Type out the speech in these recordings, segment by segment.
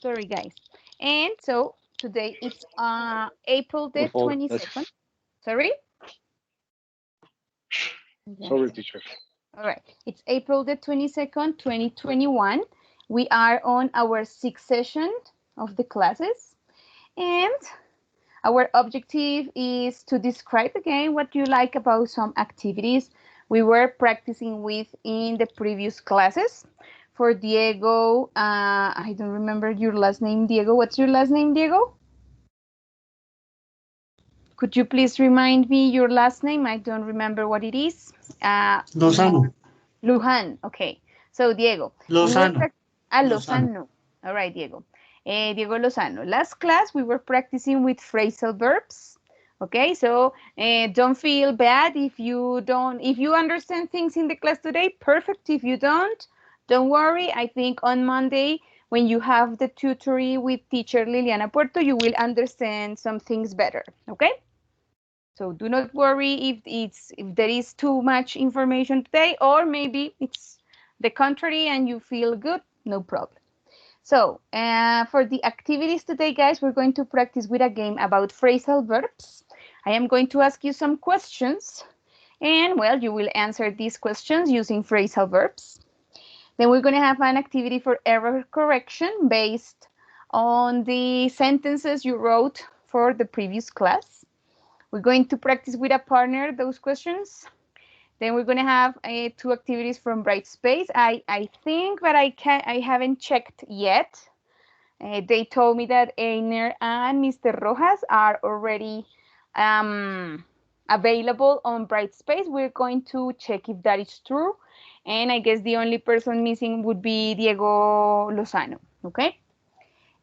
Sorry, guys. And so today it's April the 22nd. Sorry? Sorry, teacher. All right. It's April the 22nd, 2021. We are on our sixth session of the classes. And our objective is to describe again what you like about some activities we were practicing with in the previous classes. For Diego, I don't remember your last name, Diego. What's your last name, Diego? Could you please remind me your last name? I don't remember what it is. Lozano. Lujan. Okay. So, Diego. Lozano. Lozano. All right, Diego. Diego Lozano. Last class, we were practicing with phrasal verbs. Okay, so don't feel bad if you understand things in the class today, perfect. If you don't worry. I think on Monday, when you have the tutoring with teacher Liliana Puerto, you will understand some things better, okay? So do not worry if there is too much information today, or maybe it's the contrary and you feel good, no problem. So for the activities today, guys, we're going to practice with a game about phrasal verbs. I am going to ask you some questions, and well, you will answer these questions using phrasal verbs. Then we're going to have an activity for error correction based on the sentences you wrote for the previous class. We're going to practice with a partner those questions. Then we're going to have two activities from Brightspace. I think, but I haven't checked yet. They told me that Einer and Mr. Rojas are already available on Brightspace. We're going to check if that is true. And I guess the only person missing would be Diego Lozano, okay?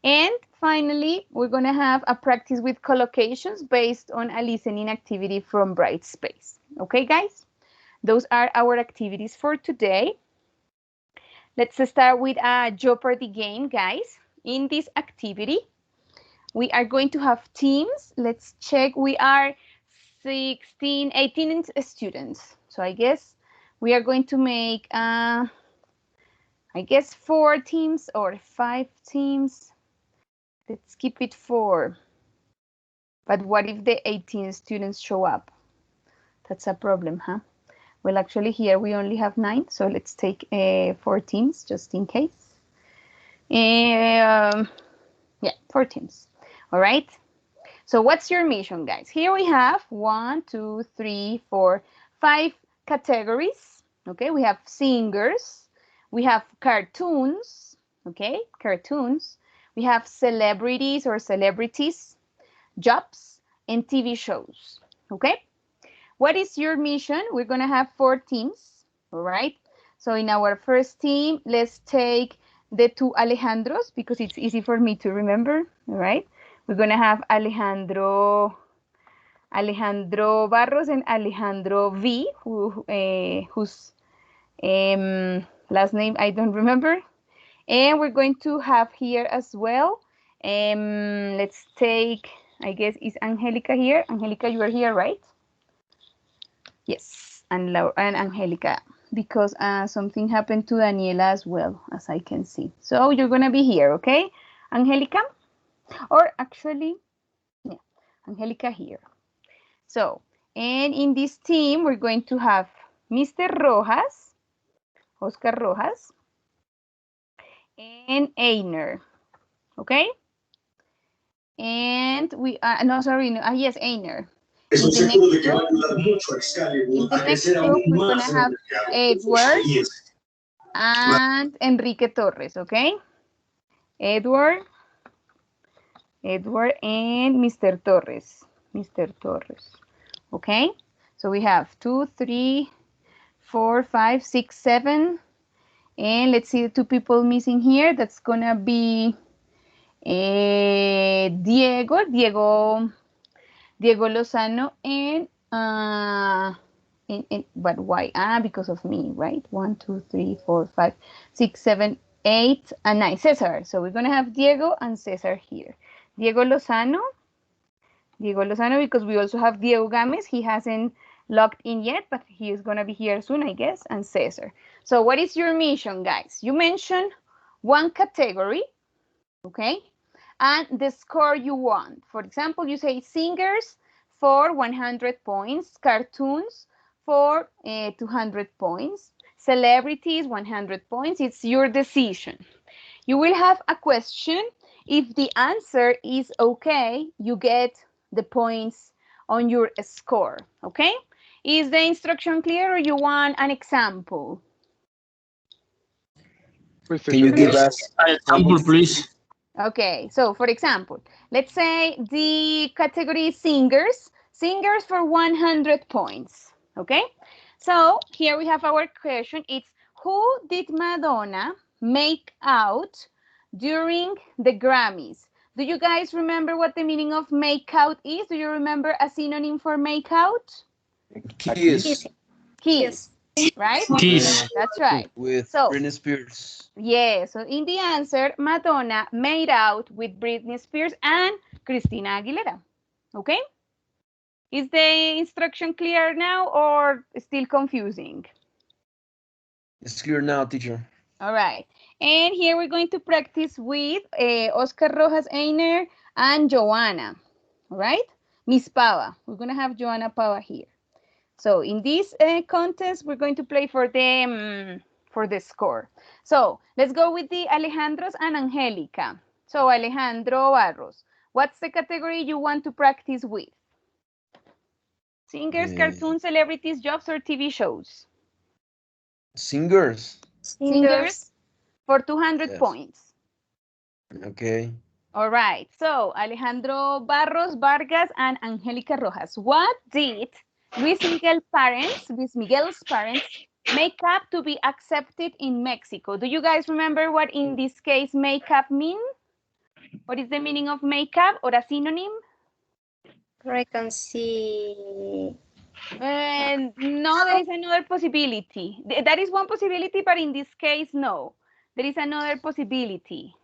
And finally, we're going to have a practice with collocations based on a listening activity from Brightspace. Okay, guys? Those are our activities for today. Let's start with a Jeopardy game, guys. In this activity, we are going to have teams. Let's check. We are 16, 18 students. So I guess we are going to make, I guess, 4 teams or 5 teams. Let's keep it 4. But what if the 18 students show up? That's a problem, huh? Well, actually, here we only have 9. So let's take 4 teams just in case. Yeah, 4 teams. All right. So what's your mission, guys? Here we have 1, 2, 3, 4, 5 categories. Okay, we have singers. We have cartoons. Okay, cartoons. We have celebrities or celebrities, jobs, and TV shows. Okay. What is your mission? We're going to have 4 teams. All right. So in our first team, let's take the 2 Alejandros because it's easy for me to remember. All right. We're going to have Alejandro Barros and Alejandro V, whose last name I don't remember. And we're going to have here as well. Let's take, I guess, is Angelica here? Angelica, you are here, right? Yes, and Angelica, because something happened to Daniela as well, as I can see. So you're going to be here, okay? Angelica? Or actually, yeah, Angelica here. So, and in this team, we're going to have Mr. Rojas, Oscar Rojas, and Einer, okay? And we, no, sorry, no, yes, Einer. In the next group, we're going to have Edward and Enrique Torres, okay? Edward and Mr. Torres. Okay? So we have 2, 3, 4, 5, 6, 7. And let's see the 2 people missing here. That's going to be Diego Lozano and but why? Because of me, right? 1, 2, 3, 4, 5, 6, 7, 8, and 9. Cesar. So we're going to have Diego and Cesar here. Diego Lozano, because we also have Diego Games. He hasn't logged in yet, but he is going to be here soon, I guess, and Cesar. So what is your mission, guys? You mentioned 1 category, okay? And the score you want. For example, you say singers for 100 points, cartoons for 200 points, celebrities 100 points. It's your decision. You will have a question. If the answer is okay, you get the points on your score, okay? Is the instruction clear or you want an example? Can you give us An example, please. Okay, so for example, let's say the category is singers, singers for 100 points, okay? So here we have our question. It's who did Madonna make out during the Grammys? Do you guys remember what the meaning of make out is? Do you remember a synonym for make out? kiss Kiss, right? Kiss. That's right. with So Britney Spears? yeah, so in the answer, Madonna made out with Britney Spears and Christina Aguilera. Okay? Is the instruction clear now or still confusing? It's clear now, teacher. All right. And here we're going to practice with Oscar Rojas Einer and Joanna. All right? Miss Pava. We're going to have Joanna Pava here. So in this contest, we're going to play for the score. So let's go with the Alejandros and Angelica. So Alejandro Barros, what's the category you want to practice with? Singers, cartoons, celebrities, jobs, or TV shows? Singers. Singers for 200 Yes. points. Okay. All right. So Alejandro Barros Vargas and Angelica Rojas, what did Luis Miguel's parents make up to be accepted in Mexico? Do you guys remember what in this case makeup mean? What is the meaning of makeup or a synonym? Reconcile. And no, there is another possibility. That is one possibility, but in this case, no. There is another possibility.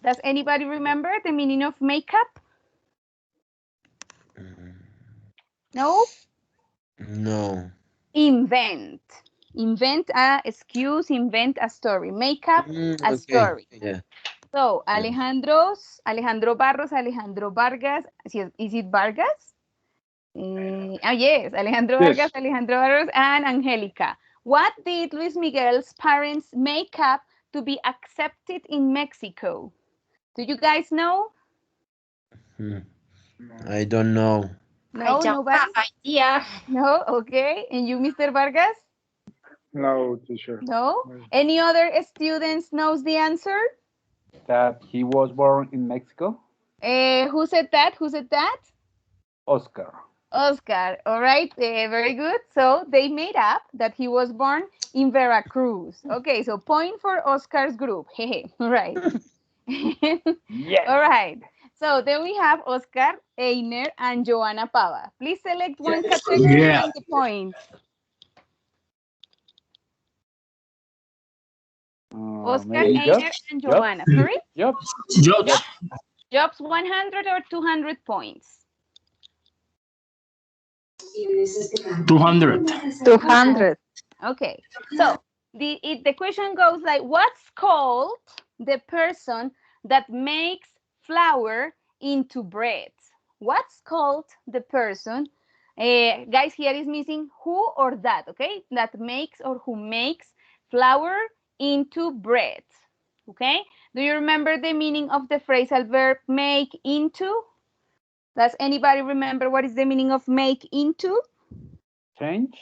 Does anybody remember the meaning of makeup? No? No. Invent. Invent a excuse, invent a story. Make up a Okay. story. Yeah. So, Alejandro Barros, Alejandro Vargas. Is it Vargas? Yes, Alejandro Vargas, Alejandro Barros, and Angelica. What did Luis Miguel's parents make up to be accepted in Mexico? Do you guys know? I don't know. No, I don't nobody? have idea. No, okay. And you, Mr. Vargas? No, teacher. No? Any other students knows the answer? That he was born in Mexico. Who said that? Who said that? Oscar. Oscar. All right, very good. So they made up that he was born in Veracruz. Okay, so point for Oscar's group. Hey, right. Yes. All right. So then we have Oscar, Einer, and Joanna Pava. Please select one category Yeah. and the points. Oscar, Maybe Einer, jobs? and Joanna. Sorry? Jobs. Jobs. Jobs 100 or 200 points? 200. 200. Okay, so the question goes like, what's called the person that makes flour into bread? What's called the person, guys, here is missing who or that, okay? That makes or who makes flour into bread, okay? Do you remember the meaning of the phrasal verb make into? Does anybody remember what is the meaning of make into? Change.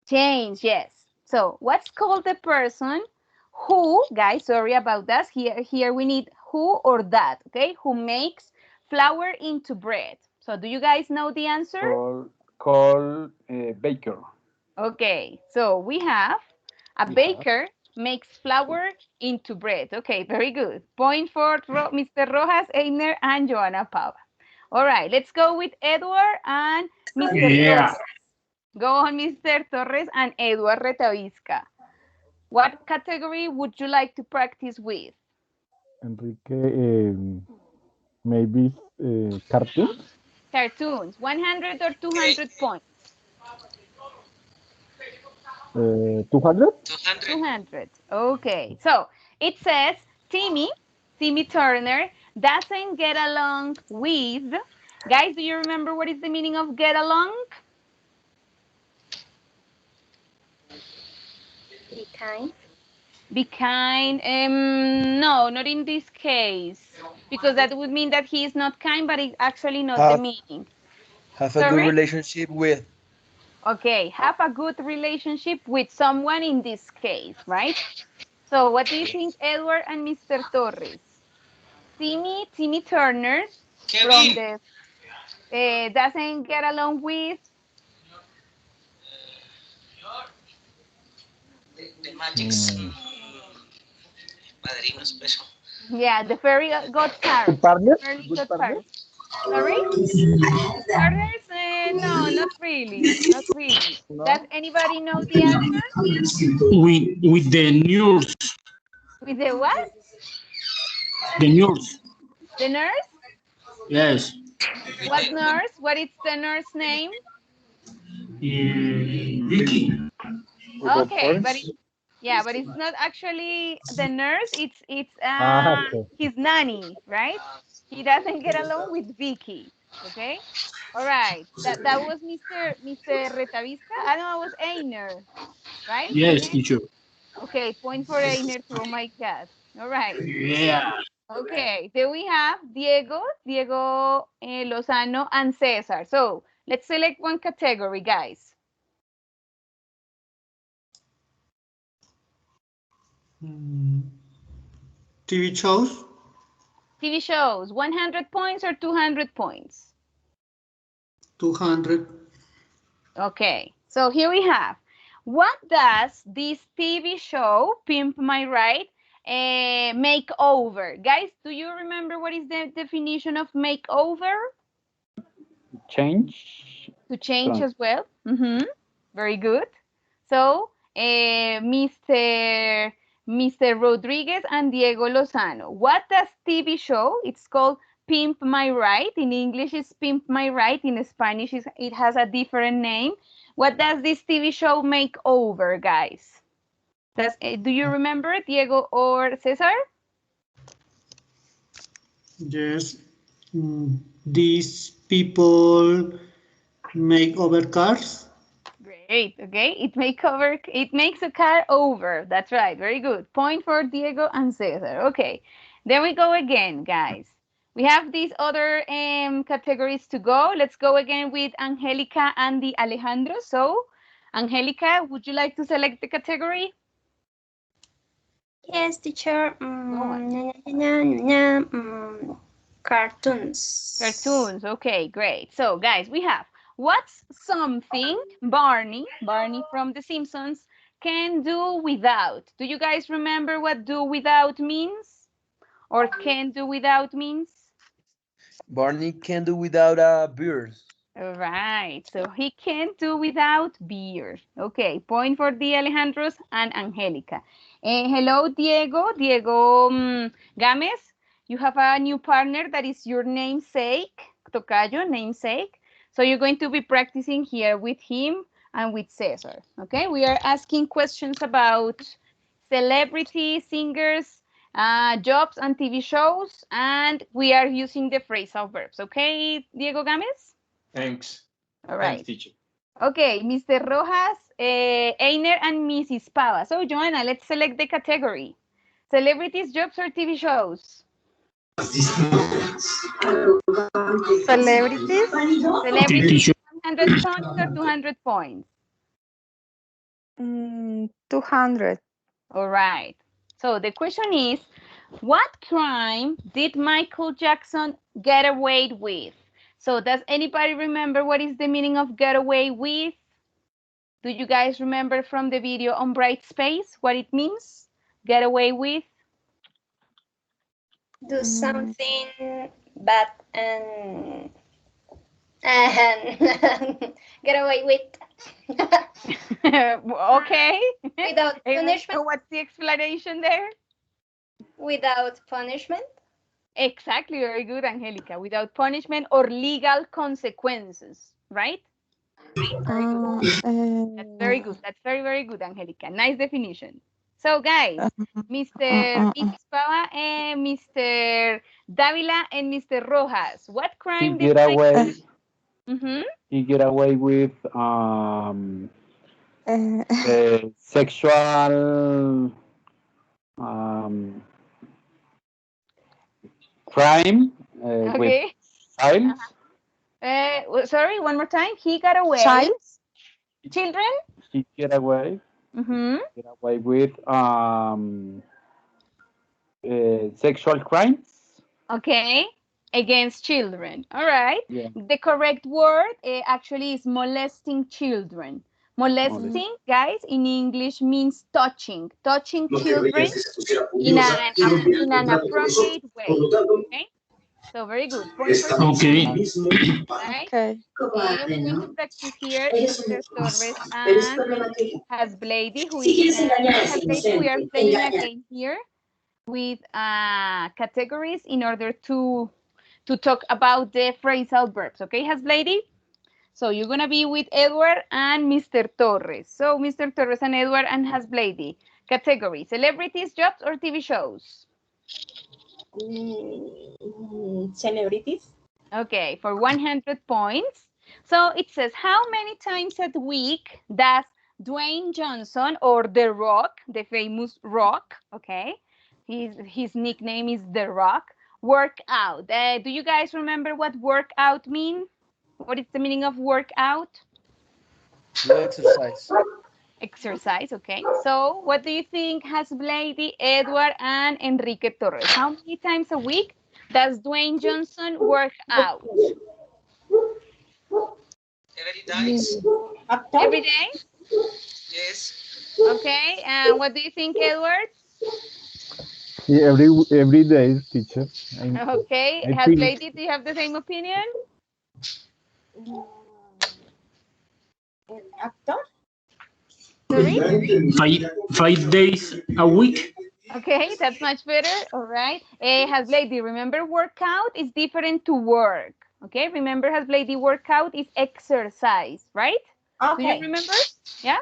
Change, yes. So what's called the person who, guys, sorry about that. Here we need who or that, okay? Who makes flour into bread. So do you guys know the answer? Call baker. Okay, so we have a baker makes flour into bread. Okay, very good. Point for Mr. Rojas, Einer, and Joanna Pava. All right, let's go with Edward and Mr. Yeah. Torres. Go on, Mr. Torres and Edward Retavisca. What category would you like to practice with? Enrique, maybe cartoons. Cartoons, 100 or 200 points? 200? 200. Okay, so it says Timmy Timmy Turner doesn't get along with. Guys, do you remember what is the meaning of get along? Be kind. Be kind. No, not in this case, because that would mean that he is not kind, but it's actually not the Have- meaning. Have a good Sorry? relationship with. Okay, have a good relationship with someone in this case, right? So what do you think, Edward and Mr. Torres? Timmy Turner from the doesn't get along with. The Magic's padrino special. Yeah, the fairy godfather. Good partner? Fairy Good godfather. partner? Sorry? Partners? No, not really. Not really. No? Does anybody know the answer? With the nurse. With the what? The nurse. The nurse? Yes. What nurse? What is the nurse name? Vicky. We got Okay, but points. but it's not actually the nurse. It's okay. his nanny, right? He doesn't get along with Vicky. Okay. All right. That was Mr. Retavista. I know it was Einer, right? Yes, teacher. Okay, point for Einer too. Oh my God. All right. Yeah. Okay, there we have Diego Lozano, and Cesar. So let's select one category, guys. TV shows. TV shows, 100 points or 200 points? 200. Okay, so here we have. What does this TV show, Pimp My Ride, make over? Guys, do you remember what is the definition of makeover? Change. To change Trans- as well. Very good. So, Mr. Rodriguez and Diego Lozano. What does TV show? It's called Pimp My Ride. In English, it's Pimp My Ride. In Spanish, it has a different name. What does this TV show make over, guys? Do you remember, Diego or Cesar? Yes. These people make over cars. Great. Okay. It makes a car over. That's right. Very good. Point for Diego and Cesar. Okay. There we go again, guys. We have these other categories to go. Let's go again with Angelica and the Alejandro. So, Angelica, would you like to select the category? Yes, teacher. Cartoons. Cartoons. Okay, great. So, guys, we have what's something Barney from The Simpsons can do without? Do you guys remember what do without means? Or can do without means? Barney can do without a beer. All right, so he can't do without beer. Okay, point for the Alejandros and Angelica. Hello, Diego Gámez. You have a new partner that is your namesake, Tocayo, namesake. So you're going to be practicing here with him and with Cesar. Okay, we are asking questions about celebrities, singers, jobs and TV shows, and we are using the phrasal verbs. Okay, Diego Gámez? Thanks. All right. Thanks, teacher. Okay, Mr. Rojas, Einer, and Mrs. Pava. So, Joanna, let's select the category. Celebrities, jobs, or TV shows? Celebrities. Celebrities, 100 points or 200 points? 200. All right. So the question is, what crime did Michael Jackson get away with? So does anybody remember what is the meaning of get away with? Do you guys remember from the video on Bright Space what it means? Get away with? Do something bad and get away with. Okay. Without So punishment. what's the explanation there? Without punishment. Exactly, very good, Angelica. Without punishment or legal consequences, right? Very good. That's very good. That's very, very good, Angelica. Nice definition. So, guys, Mr. Ispava and Mr. Davila and Mr. Rojas, what He crime did get away. Mm-hmm. He get away with sexual um, crime with Okay. child. Sorry, one more time. He got away. Child? Children? He get away Mm-hmm. with sexual crimes. Okay. Against children. All right. Yeah. The correct word actually is molesting children. Molesting, guys, in English means touching. Touching children in an appropriate way. Okay. So very good. Point for you. Okay. Right? Okay. We're going to practice here Mr. Torres and Hasblady, who is Hasblady. We are playing a game here with categories in order to talk about the phrasal verbs. Okay, Hasblady? So you're gonna be with Edward and Mr. Torres. So Mr. Torres and Edward and Hasblady. Category: celebrities, jobs, or TV shows? Celebrities. Okay, for 100 points. So it says, how many times a week does Dwayne Johnson, or The Rock, the famous Rock, okay, his nickname is The Rock, work out? Do you guys remember what workout mean? What is the meaning of workout? Do exercise. Exercise, okay. So what do you think Hasblady, Edward, and Enrique Torres? How many times a week does Dwayne Johnson work out? Every days. Every day? Yes. Okay. And what do you think, Edward? Yeah, every day, teacher. Okay. I think Hasblady, do you have the same opinion? Actor. Sorry? 5 days a week. Okay, that's much better. All right. Hasblady, remember workout is different to work. Okay, remember Hasblady, workout is exercise, right? Do you remember? Yeah?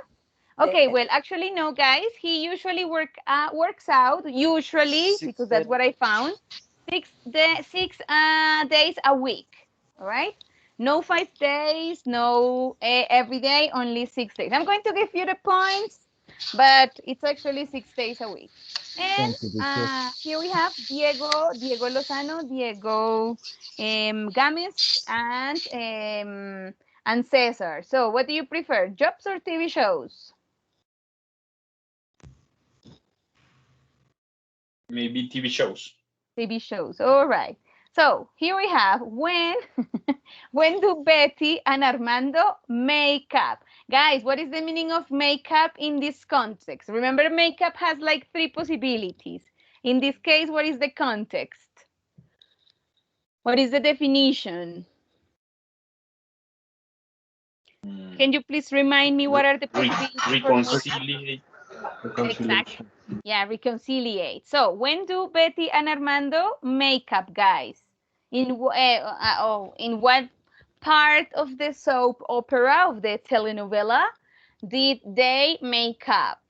Okay, well, actually, no, guys. He usually works out, usually, because that's what I found, 6 days a week, all right? No 5 days, no every day, only 6 days. I'm going to give you the points, but it's actually 6 days a week. And thank you, teacher. here we have Diego Lozano, Diego Games, and Cesar. So what do you prefer, jobs or TV shows? Maybe TV shows. TV shows. All right. So here we have when do Betty and Armando make up? Guys, what is the meaning of make up in this context? Remember, makeup has like 3 possibilities. In this case, what is the context? What is the definition? Can you please remind me what are the possibilities? Reconciliate. Exactly. Yeah, reconciliate. So when do Betty and Armando make up, guys? In what part of the soap opera, of the telenovela, did they make up?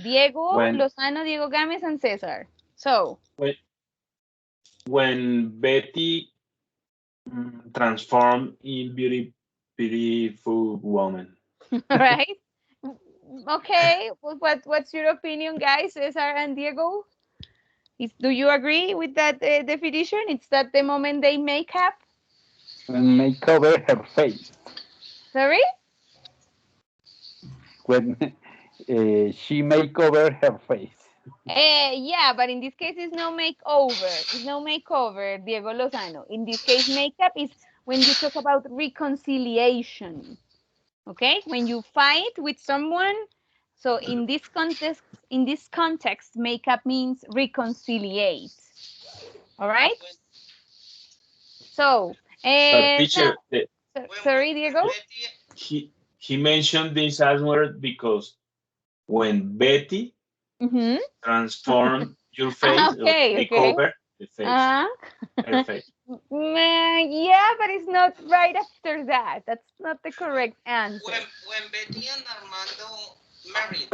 Diego Lozano, Diego Games, and Cesar. So when Betty transformed in beautiful woman. all right. Okay. What's your opinion, guys? Cesar and Diego? Do you agree with that definition? It's that the moment they make up? And make over her face. Sorry? When she make over her face. Yeah, but in this case, it's no makeover. It's no makeover, Diego Lozano. In this case, makeup is when you talk about reconciliation. Okay? When you fight with someone. So in this context, makeup means reconciliate. All right? So, Teacher, sorry, Diego? he mentioned this as word because when Betty transform your face, make over the face. Her face. Yeah, but it's not right after that. That's not the correct answer. When Betty and Armando married.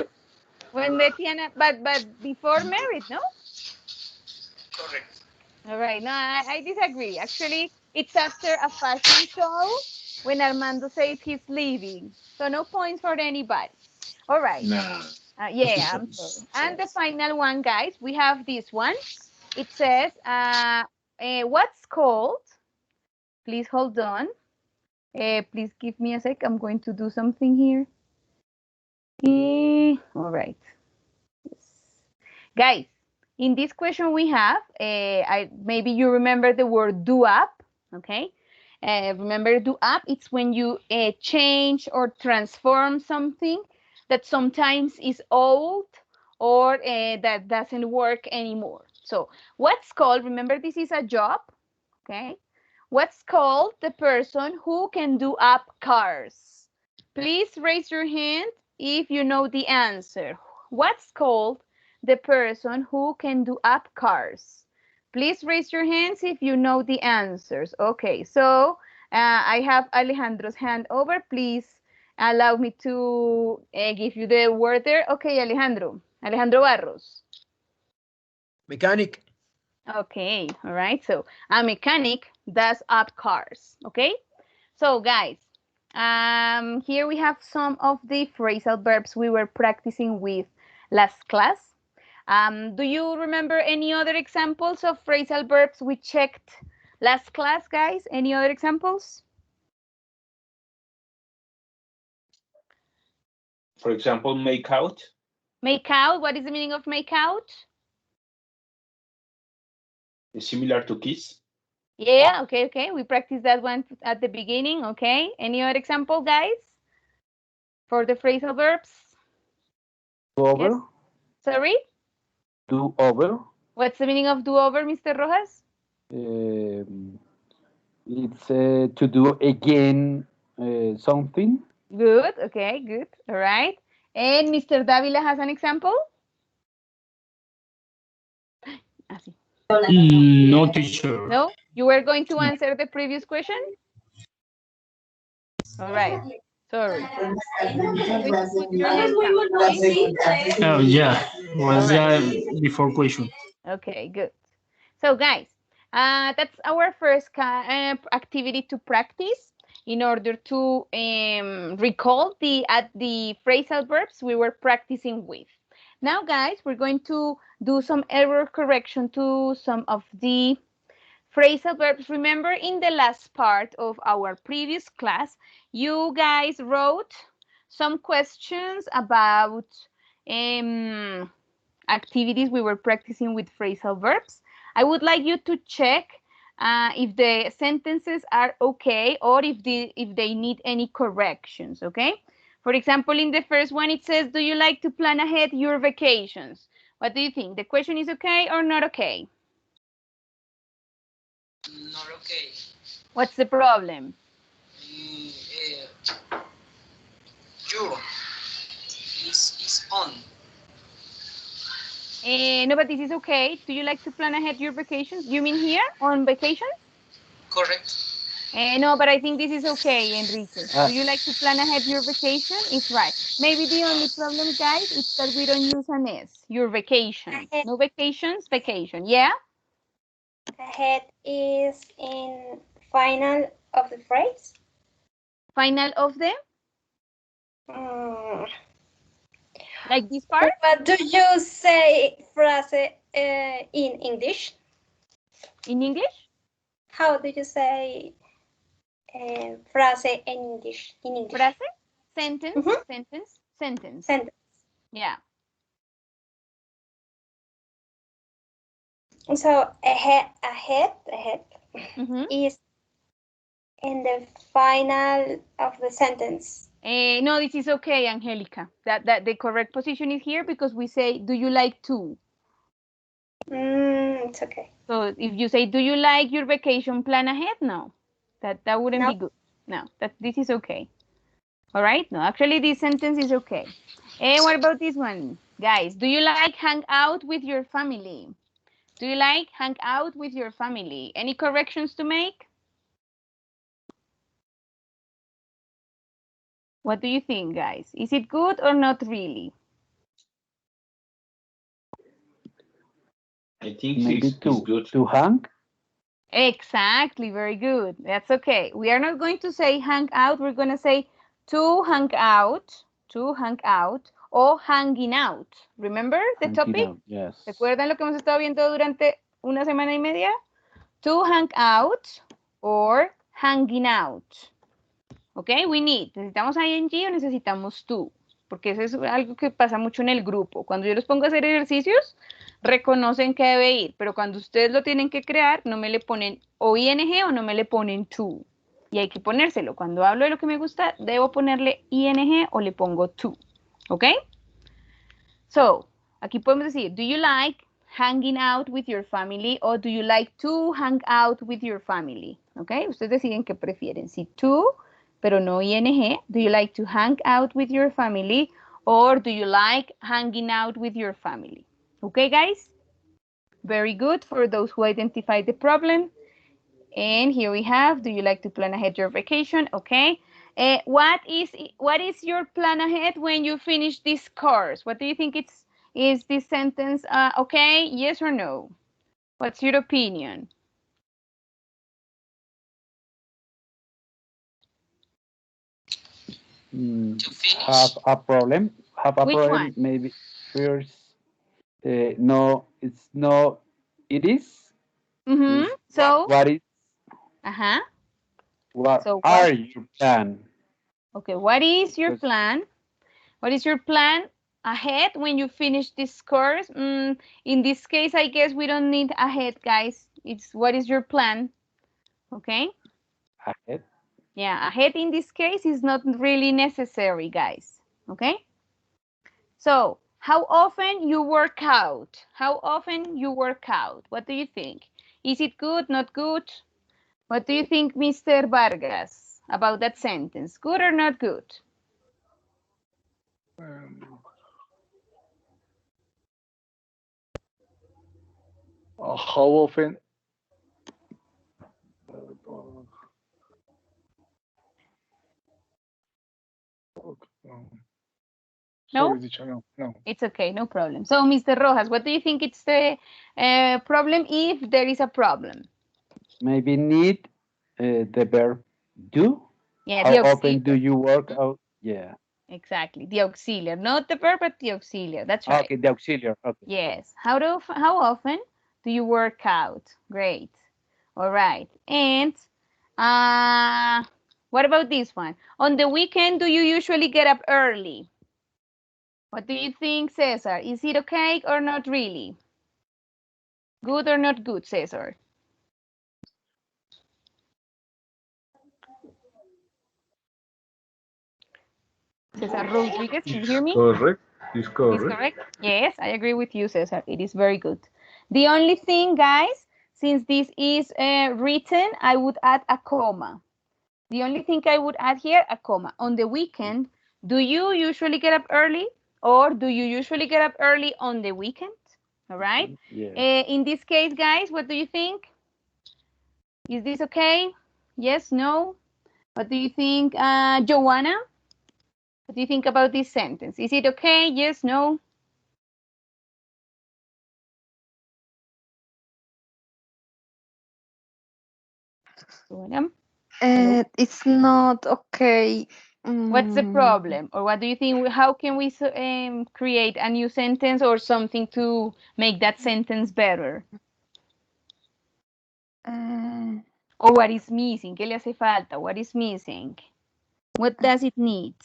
When Betty and but before married, no? Correct. All right. No, I disagree. Actually, it's after a fashion show when Armando says he's leaving. So no points for anybody. All right. No. Yeah, I'm sorry. And the final one, guys, we have this one. It says, what's called? Please hold on. Please give me a sec. I'm going to do something here. All right. Yes. Guys, in this question we have, maybe you remember the word do up, okay? Remember do up, it's when you change or transform something that sometimes is old or that doesn't work anymore. So what's called, remember this is a job, okay? What's called the person who can do up cars? Please raise your hand if you know the answer. What's called the person who can do up cars? Please raise your hands if you know the answers. Okay, so I have Alejandro's hand over. Please allow me to give you the word there. Okay, Alejandro Barros. Mechanic. Okay, all right. So a mechanic does up cars. Okay, so guys, here we have some of the phrasal verbs we were practicing with last class. Do you remember any other examples of phrasal verbs we checked last class, guys? Any other examples? For example, make out. Make out. What is the meaning of make out? Is similar to kiss. Yeah, okay. We practiced that one at the beginning, okay. Any other example, guys? For the phrasal verbs? Do over? Yes? Sorry? Do over? What's the meaning of do over, Mr. Rojas? It's to do again something. Good, okay, good. All right. And Mr. Davila has an example? Así. No, teacher. No? You were going to answer the previous question? All right. Sorry. Oh, yeah. Was that before question? Okay, good. So guys, that's our first activity to practice in order to recall the phrasal verbs we were practicing with. Now, guys, we're going to do some error correction to some of the phrasal verbs. Remember, in the last part of our previous class, you guys wrote some questions about activities we were practicing with phrasal verbs. I would like you to check if the sentences are okay or if they need any corrections, okay? For example, in the first one, it says, do you like to plan ahead your vacations? What do you think? The question is okay or not okay? Not okay. What's the problem? Your is on. No, but this is okay. Do you like to plan ahead your vacations? You mean here on vacation? Correct. No, but I think this is okay, Enrique. Do you like to plan ahead your vacation? It's right. Maybe the only problem, guys, is that we don't use an S. Your vacation. No vacations, vacation. Yeah? Ahead is in final of the phrase. Final of the? Like this part? But do you say phrase in English? In English? How do you say phrase in English? Phrase? Sentence, sentence, sentence. Sentence. Yeah. So ahead is in the final of the sentence. No, this is okay, Angelica. That the correct position is here because we say, do you like to? It's okay. So if you say, do you like your vacation plan ahead? No, that wouldn't be good. No, this is okay. All right. No, actually this sentence is okay. And what about this one? Guys, do you like hang out with your family? Do you like hang out with your family? Any corrections to make? What do you think, guys? Is it good or not really? I think Maybe it's good. To hang? Exactly, very good. That's okay. We are not going to say hang out. We're going to say to hang out, or hanging out. Remember the topic? Out, yes. ¿Recuerdan lo que hemos estado viendo durante una semana y media? To hang out or hanging out. Ok, we need. ¿Necesitamos ing o necesitamos to? Porque eso es algo que pasa mucho en el grupo. Cuando yo los pongo a hacer ejercicios, reconocen que debe ir, pero cuando ustedes lo tienen que crear, no me le ponen o ing o no me le ponen to. Y hay que ponérselo. Cuando hablo de lo que me gusta, debo ponerle ing o le pongo to. ¿Ok? So, aquí podemos decir, do you like hanging out with your family or do you like to hang out with your family? ¿Ok? Ustedes deciden qué prefieren. Si to, pero no ing. Do you like to hang out with your family or do you like hanging out with your family? Okay, guys? Very good for those who identify the problem. And here we have, do you like to plan ahead your vacation? Okay. What is your plan ahead when you finish this course? What do you think is this sentence okay? Yes or no? What's your opinion? To finish. Have a problem. Which one? Maybe first. No, it's no. It is. Mm-hmm. So. What is? Uh-huh. What so are your plan? Okay. What is your plan? What is your plan ahead when you finish this course? In this case, I guess we don't need ahead, guys. It's what is your plan? Okay. Ahead. Yeah, ahead in this case is not really necessary, guys. Okay. So, how often you work out? How often you work out? What do you think? Is it good, not good? What do you think, Mr. Vargas, about that sentence? Good or not good? How often? No? Sorry, teacher, no. It's okay, no problem. So, Mr. Rojas, what do you think it's the problem if there is a problem? Maybe need the verb do. Yeah, How the often auxiliary. do you work out? Yeah. Exactly, the auxiliary, not the verb, but the auxiliary. That's right. Okay, the auxiliary. Okay. Yes. How often do you work out? Great. All right. And what about this one? On the weekend, do you usually get up early? What do you think, Cesar? Is it okay or not really? Good or not good, Cesar? Cesar Rodriguez, can you hear me? Correct. It's Is correct. correct? Yes, I agree with you, Cesar. It is very good. The only thing, guys, since this is written, I would add a comma. The only thing I would add here, a comma. On the weekend, do you usually get up early or do you usually get up early on the weekend? All right. Yeah. In this case, guys, what do you think? Is this okay? Yes, no? What do you think, Joanna? What do you think about this sentence? Is it okay? Yes, no? Joanna? It's not okay. What's the problem? Or what do you think? How can we create a new sentence or something to make that sentence better? Or what is missing? ¿Qué le hace falta? What is missing? What does it need?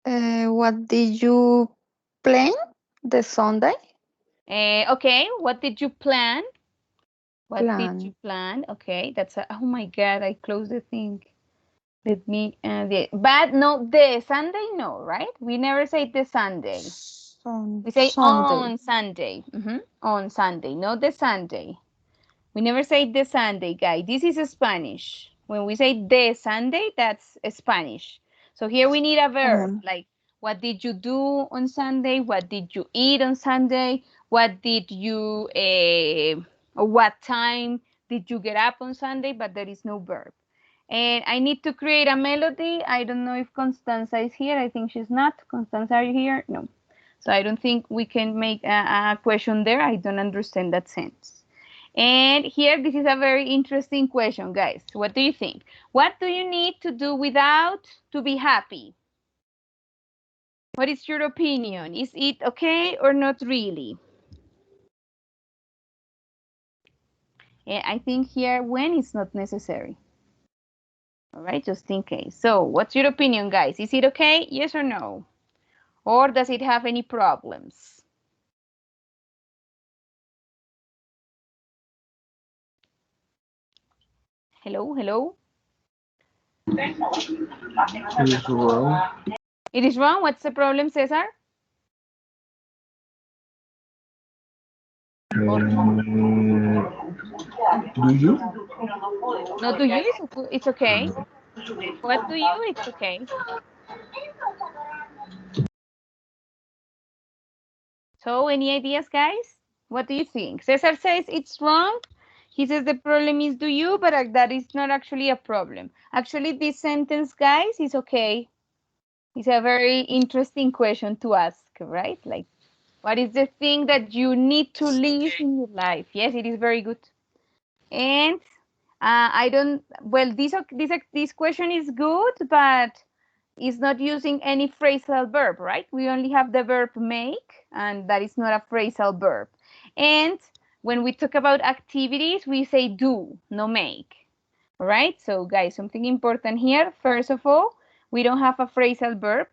What did you plan the Sunday? Okay, what did you plan? What did you plan? Okay, that's oh my God, I closed the thing. Let me, but no, the Sunday, no, right? We never say the Sunday. We say on Sunday. On Sunday, not the Sunday. We never say the Sunday, guys. This is Spanish. When we say the Sunday, that's Spanish. So here we need a verb, like what did you do on Sunday? What did you eat on Sunday? What did you, or what time did you get up on Sunday? But there is no verb. And I need to create a melody. I don't know if Constanza is here. I think she's not. Constanza, are you here? No. So I don't think we can make a question there. I don't understand that sense. And here, this is a very interesting question, guys. What do you think? What do you need to do without to be happy? What is your opinion? Is it okay or not really? Yeah, I think here when is not necessary. All right, just in case. So what's your opinion, guys? Is it okay? Yes or no? Or does it have any problems? Hello, hello? It is wrong. It is wrong? What's the problem, Cesar? Do you? No, do you? It's okay. What do you? It's okay. So any ideas, guys? What do you think? Cesar says it's wrong. He says the problem is do you, but that is not actually a problem. Actually, this sentence, guys, is okay. It's a very interesting question to ask, right? Like, what is the thing that you need to live in your life? Yes, it is very good. And I don't, well, this question is good, but it's not using any phrasal verb, right? We only have the verb make, and that is not a phrasal verb. And when we talk about activities, we say do, no make. All right, so guys, something important here. First of all, we don't have a phrasal verb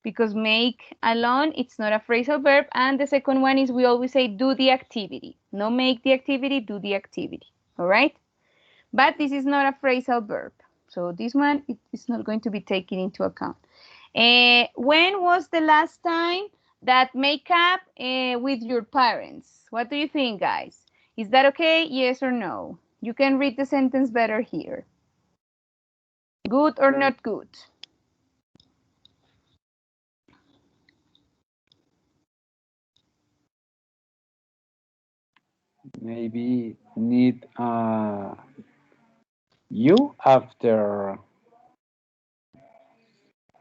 because make alone, it's not a phrasal verb. And the second one is we always say do the activity, no make the activity, do the activity. All right, but this is not a phrasal verb. So this one is not going to be taken into account. When was the last time that make up with your parents? What do you think, guys? Is that okay? Yes or no? You can read the sentence better here. Good or not good? Maybe need you after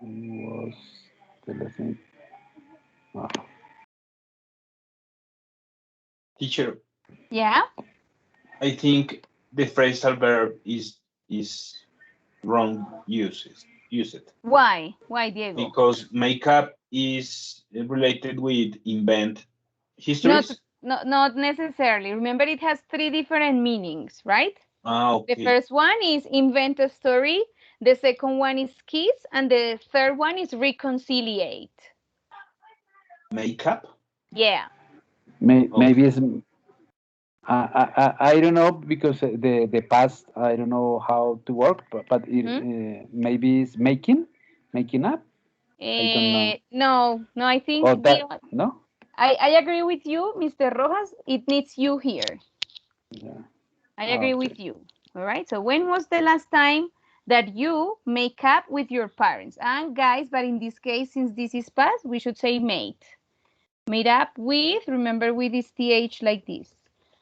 was the lesson. Teacher. Yeah. I think the phrasal verb is wrong used. Why? Why, Diego? Because makeup is related with invent histories. Not necessarily. Remember, it has three different meanings, right? Okay. The first one is invent a story. The second one is kiss, and the third one is reconciliate. Makeup? Yeah. Maybe it's I don't know because the past I don't know how to work, but it, maybe it's making up. I don't know. No, I think no. I agree with you, Mr. Rojas. It needs you here. Yeah. I agree with you. All right. So when was the last time that you make up with your parents? And guys, but in this case, since this is past, we should say made. Made up with, remember, with this th like this.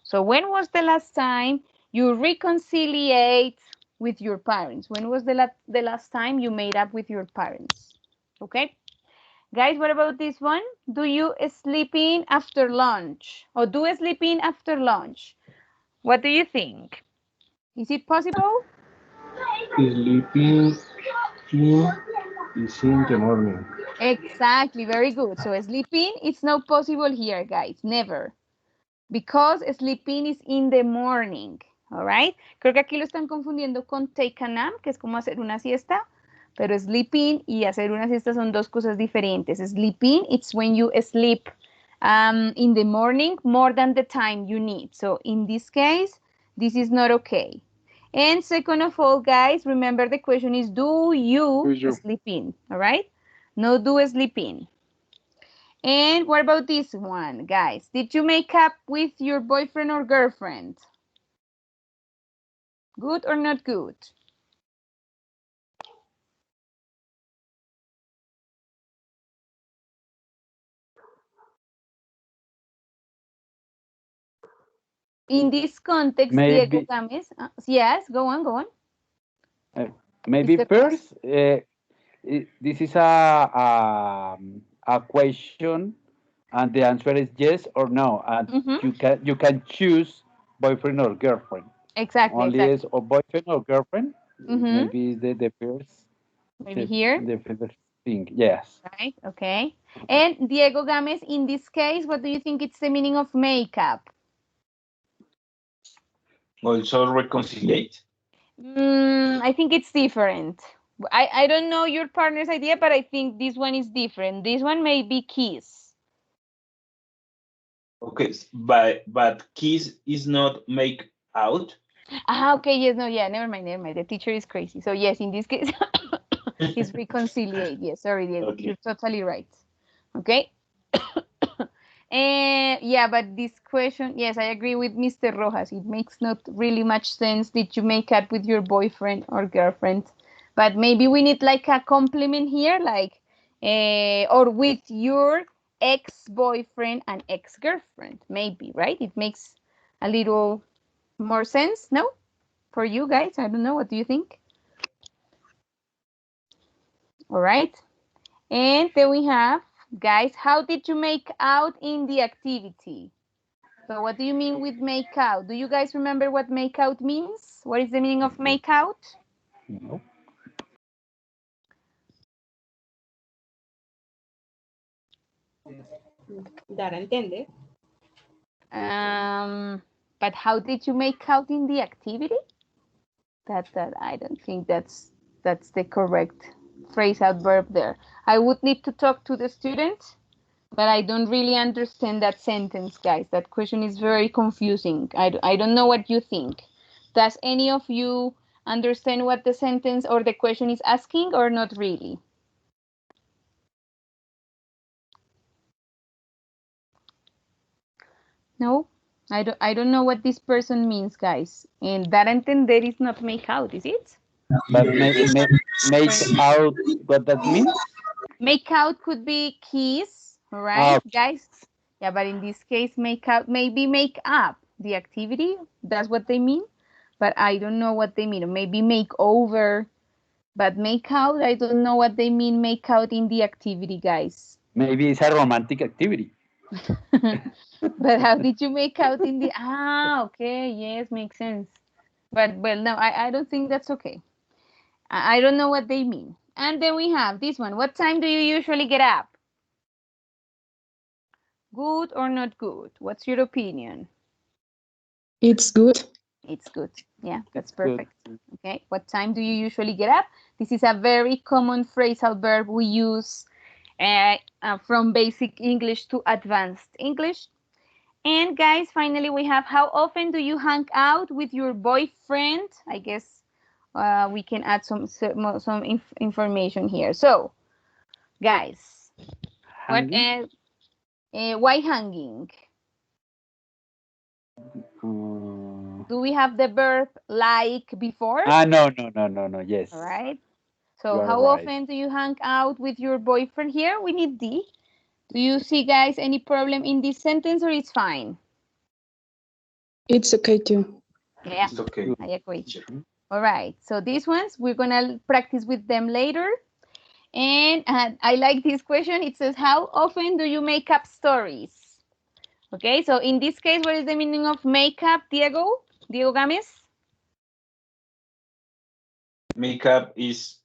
So when was the last time you reconciliate with your parents? When was the last time you made up with your parents? Okay. Guys, what about this one? Do you sleep in after lunch? Or do sleep in after lunch? What do you think? Is it possible? Sleeping in is in the morning. Exactly, very good. So sleeping, it's not possible here, guys, never. Because sleeping is in the morning, all right? Creo que aquí lo están confundiendo con take a nap, que es como hacer una siesta, pero sleeping y hacer una siesta son dos cosas diferentes. Sleeping, it's when you sleep in the morning more than the time you need. So in this case, this is not okay. And second of all, guys, remember the question is, do you sleep in, all right? No do sleep in. And what about this one, guys? Did you make up with your boyfriend or girlfriend? Good or not good? In this context, maybe, Diego Gámez, yes, go on. Maybe first, this is a question And the answer is yes or no. And you can choose boyfriend or girlfriend. Exactly. Only exactly. is or boyfriend or girlfriend. Maybe the first. Maybe here. The first thing. Yes. Right. Okay. And Diego Games, in this case, what do you think it's the meaning of makeup? Also reconciliate. I think it's different. I don't know your partner's idea, but I think this one is different. This one may be kiss. Okay, but kiss is not make out. Okay, yes, no, yeah, never mind. The teacher is crazy. So yes, in this case, it's reconciliate. Yes, sorry, Diego, Okay. you're totally right. Okay. And yeah, but this question, yes, I agree with Mr. Rojas. It makes not really much sense. Did you make up with your boyfriend or girlfriend? But maybe we need like a compliment here, like, or with your ex-boyfriend and ex-girlfriend, maybe, right? It makes a little more sense, no? For you guys, I don't know. What do you think? All right. And then we have, guys, how did you make out in the activity? So what do you mean with make out? Do you guys remember what make out means? What is the meaning of make out? No. Dar a entender. But how did you make out in the activity? That I don't think that's the correct phrasal verb there. I would need to talk to the student, but I don't really understand that sentence, guys. That question is very confusing. I don't know what you think. Does any of you understand what the sentence or the question is asking, or not really? No, I don't know what this person means, guys. And dar a entender is not make out, is it? But make out what that means? Make out could be kiss, right, guys? Yeah, but in this case, make out, maybe make up the activity. That's what they mean. But I don't know what they mean. Maybe make over. But make out, I don't know what they mean, make out in the activity, guys. Maybe it's a romantic activity. But how did you make out in the... okay, yes, makes sense. But, well, no, I don't think that's okay. I don't know what they mean. And then we have this one. What time do you usually get up? Good or not good? What's your opinion? It's good. It's good. Yeah, that's perfect. Okay, what time do you usually get up? This is a very common phrasal verb we use from basic English to advanced English. And guys, finally we have, how often do you hang out with your boyfriend? I guess we can add some information here. So, guys, why hanging? Do we have the verb like before? No. Yes. All right. So how often do you hang out with your boyfriend here? We need D. Do you see, guys, any problem in this sentence, or it's fine? It's okay too. Yeah, it's okay. I agree. All right. So these ones, we're going to practice with them later. And I like this question. It says, how often do you make up stories? Okay, so in this case, what is the meaning of makeup, Diego? Diego Games? Makeup is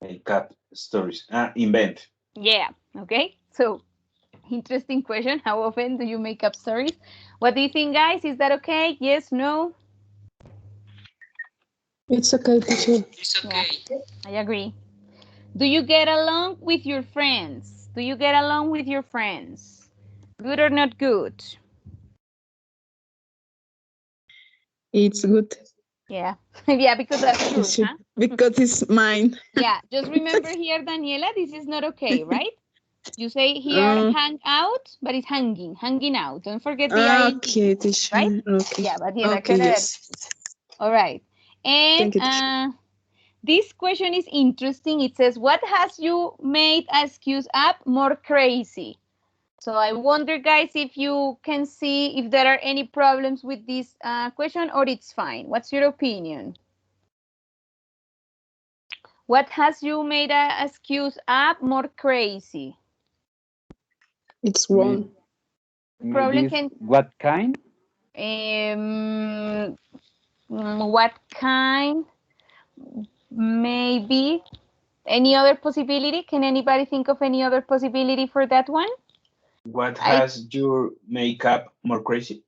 makeup stories. Invent. Yeah, okay. So interesting question. How often do you make up stories? What do you think, guys? Is that okay? Yes, no? It's okay, teacher. It's okay. Yeah, I agree. Do you get along with your friends? Do you get along with your friends? Good or not good? It's good. Yeah, yeah, because that's yours, huh? Because it's mine. Yeah, just remember here, Daniela, this is not okay, right? You say here hang out, but it's hanging out. Don't forget the okay, teacher. Right? Okay. Yeah, but okay, yes. All right. And this question is interesting. It says, what has you made Excuse Up more crazy? So I wonder, guys, if you can see if there are any problems with this question, or it's fine. What's your opinion? What has you made a excuse up more crazy? It's wrong. Problem can. What kind? What kind? Maybe. Any other possibility? Can anybody think of any other possibility for that one? What has your makeup more crazy?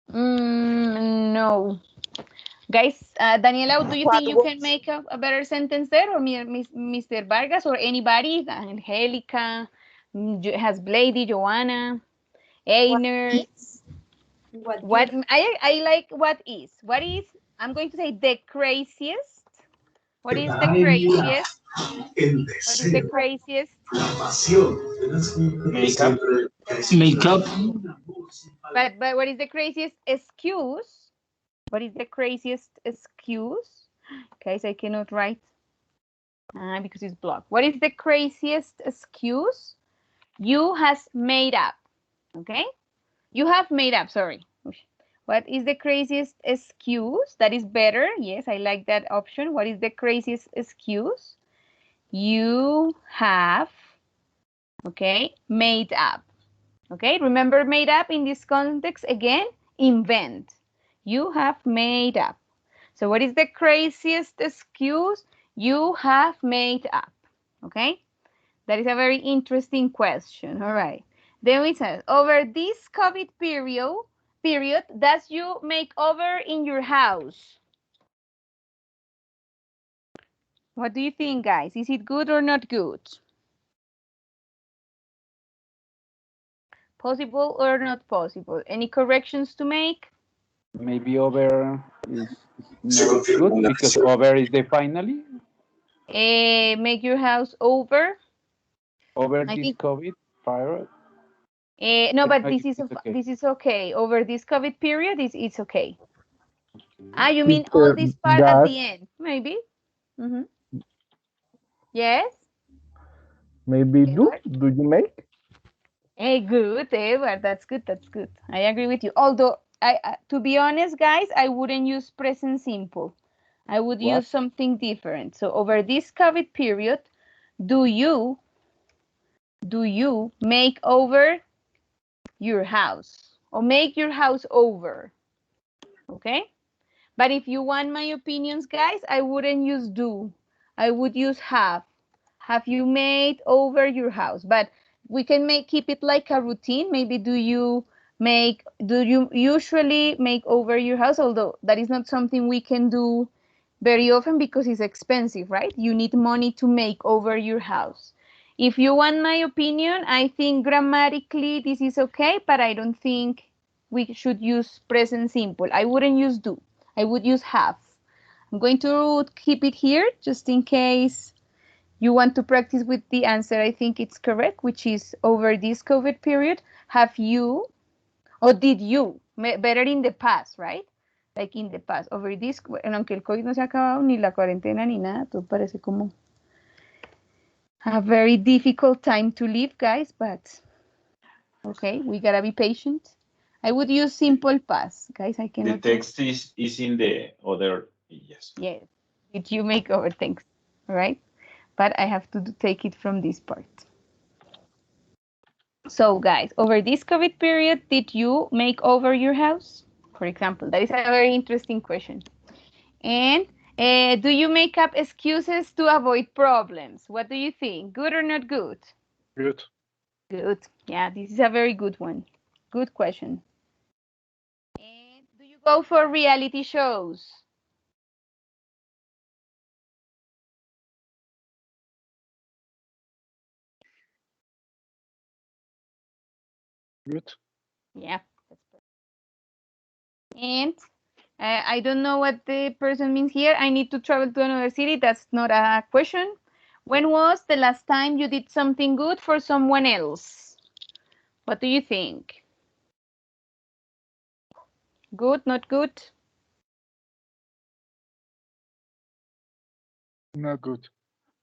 No. Guys, Daniela, do you think you can make a better sentence there, or Mr. Vargas, or anybody? Angelica, has Blady, Joanna, Einer. What I like what is. What is, I'm going to say the craziest. What is the craziest? What is the craziest? Makeup. But what is the craziest excuse? What is the craziest excuse? Guys, I cannot write because it's blocked. What is the craziest excuse you has made up? Okay, you have made up. Sorry. What is the craziest excuse? That is better. Yes, I like that option. What is the craziest excuse you have, okay, made up? Okay, remember made up in this context again, invent. You have made up. So what is the craziest excuse you have made up? Okay, that is a very interesting question. All right. Then we said, over this COVID period, does you make over in your house? What do you think, guys? Is it good or not good? Possible or not possible? Any corrections to make? Maybe over is not good because over is the finally. Make your house over. Over this COVID period. No, but this is okay. Over this COVID period, it's okay. Ah, you mean all this part at the end? Maybe. Yes. Maybe do you make? Hey, good, Edward. That's good. That's good. I agree with you. Although, to be honest, guys, I wouldn't use present simple. I would use something different. So over this COVID period, do you make over your house or make your house over? Okay. But if you want my opinions, guys, I wouldn't use do. I would use have. Have you made over your house? But we can keep it like a routine. Maybe do you usually make over your house? Although that is not something we can do very often because it's expensive, right? You need money to make over your house. If you want my opinion, I think grammatically this is okay, but I don't think we should use present simple. I wouldn't use do. I would use have. I'm going to keep it here just in case you want to practice with the answer. I think it's correct, which is over this COVID period. Have you, or did you, better in the past, right? Like in the past, over this, aunque el COVID no se ha acabado, ni la cuarentena, ni nada, todo parece como a very difficult time to live, guys, but okay, we gotta be patient. I would use simple past, guys. I cannot. The text is in the other, yes. Yes. Did you make over things, right? But I have to take it from this part. So, guys, over this COVID period, did you make over your house? For example, that is a very interesting question. And do you make up excuses to avoid problems? What do you think? Good or not good? Good. Good. Yeah, this is a very good one. Good question. And do you go for reality shows? Good. Yeah. That's perfect. And I don't know what the person means here. I need to travel to another city. That's not a question. When was the last time you did something good for someone else? What do you think? Good, not good? Not good.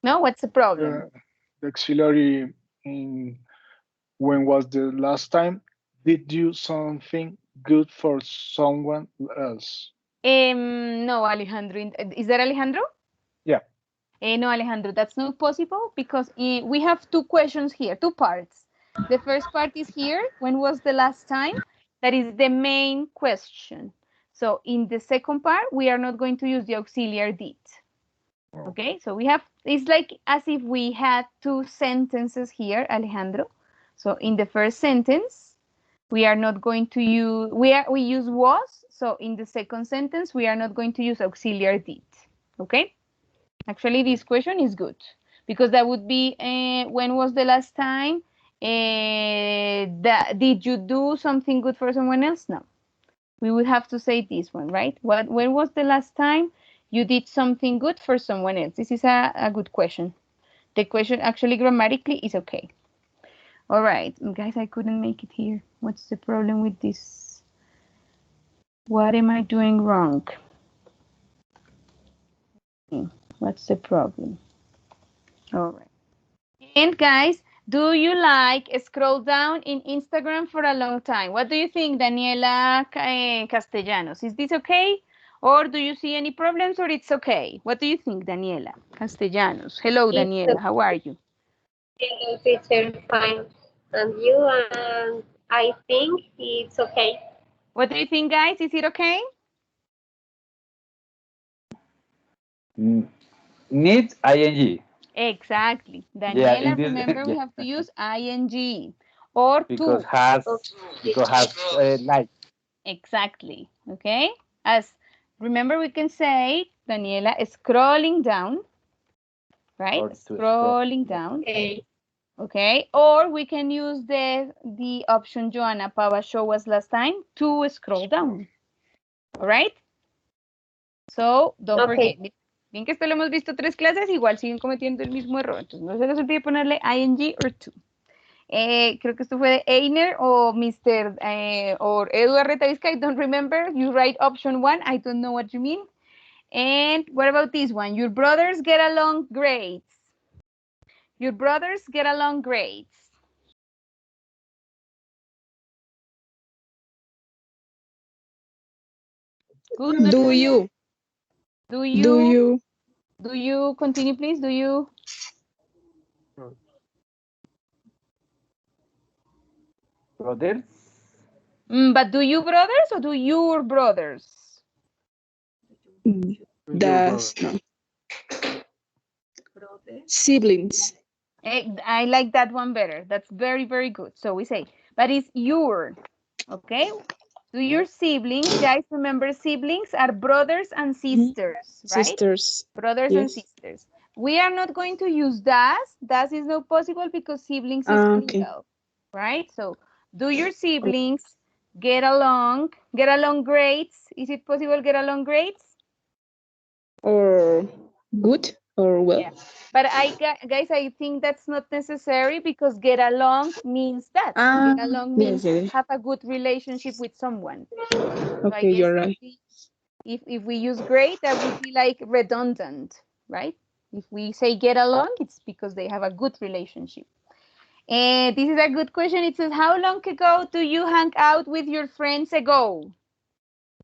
No, what's the problem? The auxiliary, when was the last time did you something good for someone else? No, Alejandro. Is that Alejandro? Yeah. No, Alejandro, that's not possible because we have two questions here, two parts. The first part is here, when was the last time? That is the main question. So in the second part, we are not going to use the auxiliary did. Okay, so we have, it's like as if we had two sentences here, Alejandro. So in the first sentence, we are not going to use, we use was. So in the second sentence, we are not going to use auxiliary did. Okay. Actually, this question is good because that would be when was the last time did you do something good for someone else? No, we would have to say this one, right? When was the last time you did something good for someone else? This is a good question. The question actually grammatically is okay. All right, guys, I couldn't make it here. What's the problem with this? What am I doing wrong? What's the problem? All right. And guys, do you like scroll down in Instagram for a long time? What do you think, Daniela Castellanos? Is this okay? Or do you see any problems or it's okay? What do you think, Daniela Castellanos? Hello, Daniela. How are you? Hello, teacher. Fine. And you? And I think it's okay. What do you think, guys? Is it okay? Needs ing. Exactly. Daniela, Yeah, remember we have to use ing or because to. has like. Exactly. Okay. As remember, we can say, Daniela, scrolling down, right? Scrolling down. Okay. Or we can use the option Joanna Pava showed us last time to scroll down. All right. So don't forget. Bien que esto lo hemos visto 3 clases, igual siguen cometiendo el mismo error. Entonces no se les olvide ponerle ing or to. Creo que esto fue de Einer o Mr. Or Eduard Retavisca, I don't remember. You write option 1, I don't know what you mean. And what about this one? Your brothers get along great. Your brothers get along great. Good. Do you? Do you? Do you? Do you continue, please? Do you? Brothers? But do you brothers or do your brothers? That's no. Siblings. I like that one better. That's very, very good. So we say, but it's your, okay? Do your siblings, guys, remember siblings are brothers and sisters, right? Sisters. Brothers and sisters. We are not going to use das. Das is not possible because siblings is plural, right? So do your siblings get along great? Is it possible get along great? Or good or well? Yeah. But guys, I think that's not necessary because get along means that. Get along means have a good relationship with someone. So okay, you're right. If we use great, that would be like redundant, right? If we say get along, it's because they have a good relationship. And this is a good question. It says, how long ago do you hang out with your friends ago?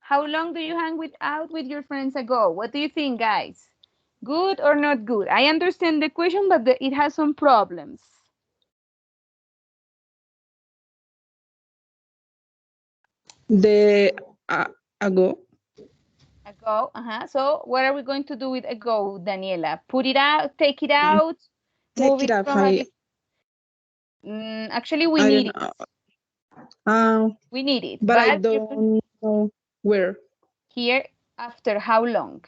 How long do you hang out with your friends ago? What do you think, guys? Good or not good? I understand the question, but it has some problems. The ago. Ago, So what are we going to do with ago, Daniela? Put it out, take it out, move it from actually, we need it. We need it. But I don't know where. Here, after how long?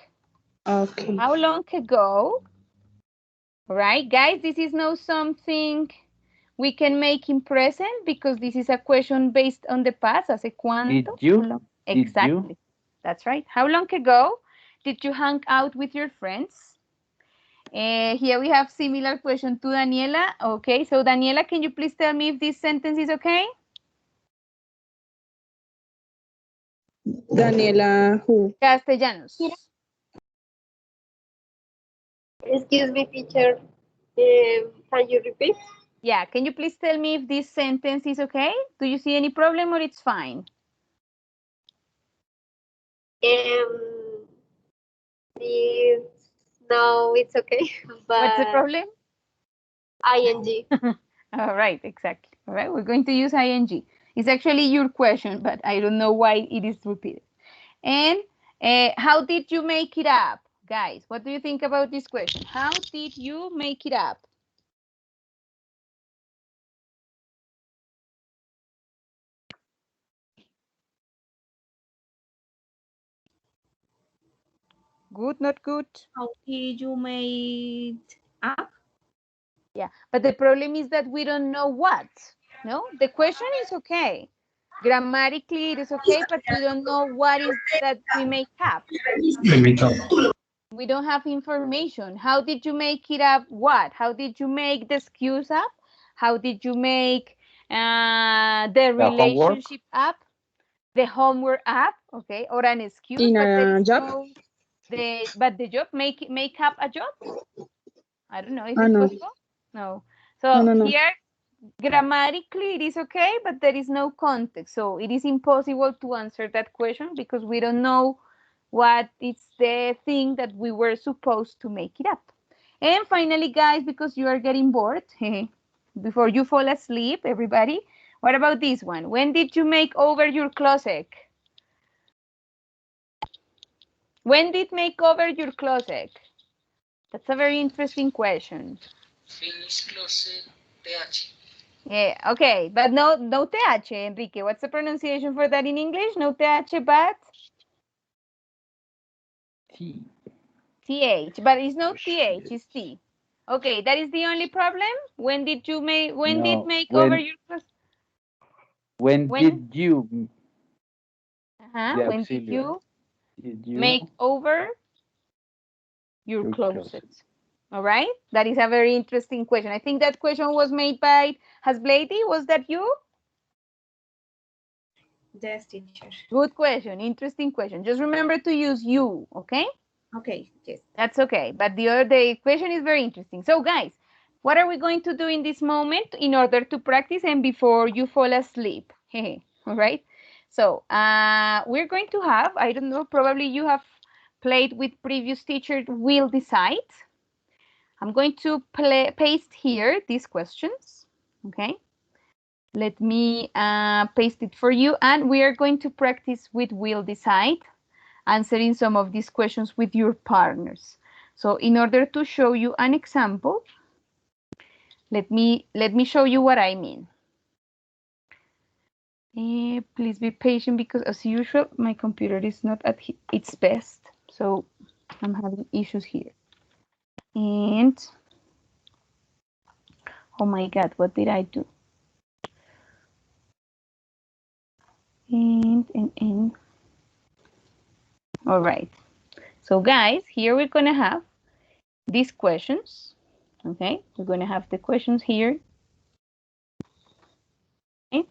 Okay. How long ago? Right, guys, this is not something we can make in present because this is a question based on the past. Hace cuánto? Did you? Exactly. Did you? That's right. How long ago did you hang out with your friends? Here we have similar question to Daniela. Okay, so Daniela, can you please tell me if this sentence is okay? Daniela who? Castellanos. Excuse me, teacher. Can you repeat? Yeah, can you please tell me if this sentence is okay? Do you see any problem or it's fine? It's No, it's okay. But What's the problem? ing. All right, exactly. All right, we're going to use ing. It's actually your question, but I don't know why it is repeated. And how did you make it up? Guys, what do you think about this question? How did you make it up? Good, not good? How did you make up? Yeah, but the problem is that we don't know what. No, the question is okay. Grammatically, it is okay, but we don't know what is that we make up. We don't have information. How did you make it up? What? How did you make the excuse up? How did you make the relationship up? The homework up, okay, or an excuse, In but there a is job? no the job make up a job. I don't know if Ah, it's no. possible. No. So No. here grammatically it is okay, but there is no context, so it is impossible to answer that question because we don't know what is the thing that we were supposed to make it up. And finally, guys, because you are getting bored, before you fall asleep, everybody, what about this one? When did you make over your closet? When did make over your closet? That's a very interesting question. Finish closet, TH. Yeah, okay, but no TH, Enrique. What's the pronunciation for that in English? No TH, but? T. TH, but it's not TH, it's T. Okay, that is the only problem? When did you make, when did make over your closet? When did you? When did you make over your closet? All right, that is a very interesting question. I think that question was made by Hasblady. Was that you? Yes, teacher. Good question, interesting question. Just remember to use you, okay? Okay, yes. That's okay, but the question is very interesting. So guys, what are we going to do in this moment in order to practice and before you fall asleep? All right, so we're going to have, I don't know, probably you have played with previous teacher will decide. I'm going to paste here these questions, okay? Let me paste it for you, and we are going to practice with will decide, answering some of these questions with your partners. So in order to show you an example, let me show you what I mean. Please be patient because as usual, my computer is not at its best. So I'm having issues here. And oh my God, what did I do? And all right. So guys, here we're gonna have these questions. Okay, we're gonna have the questions here. Okay.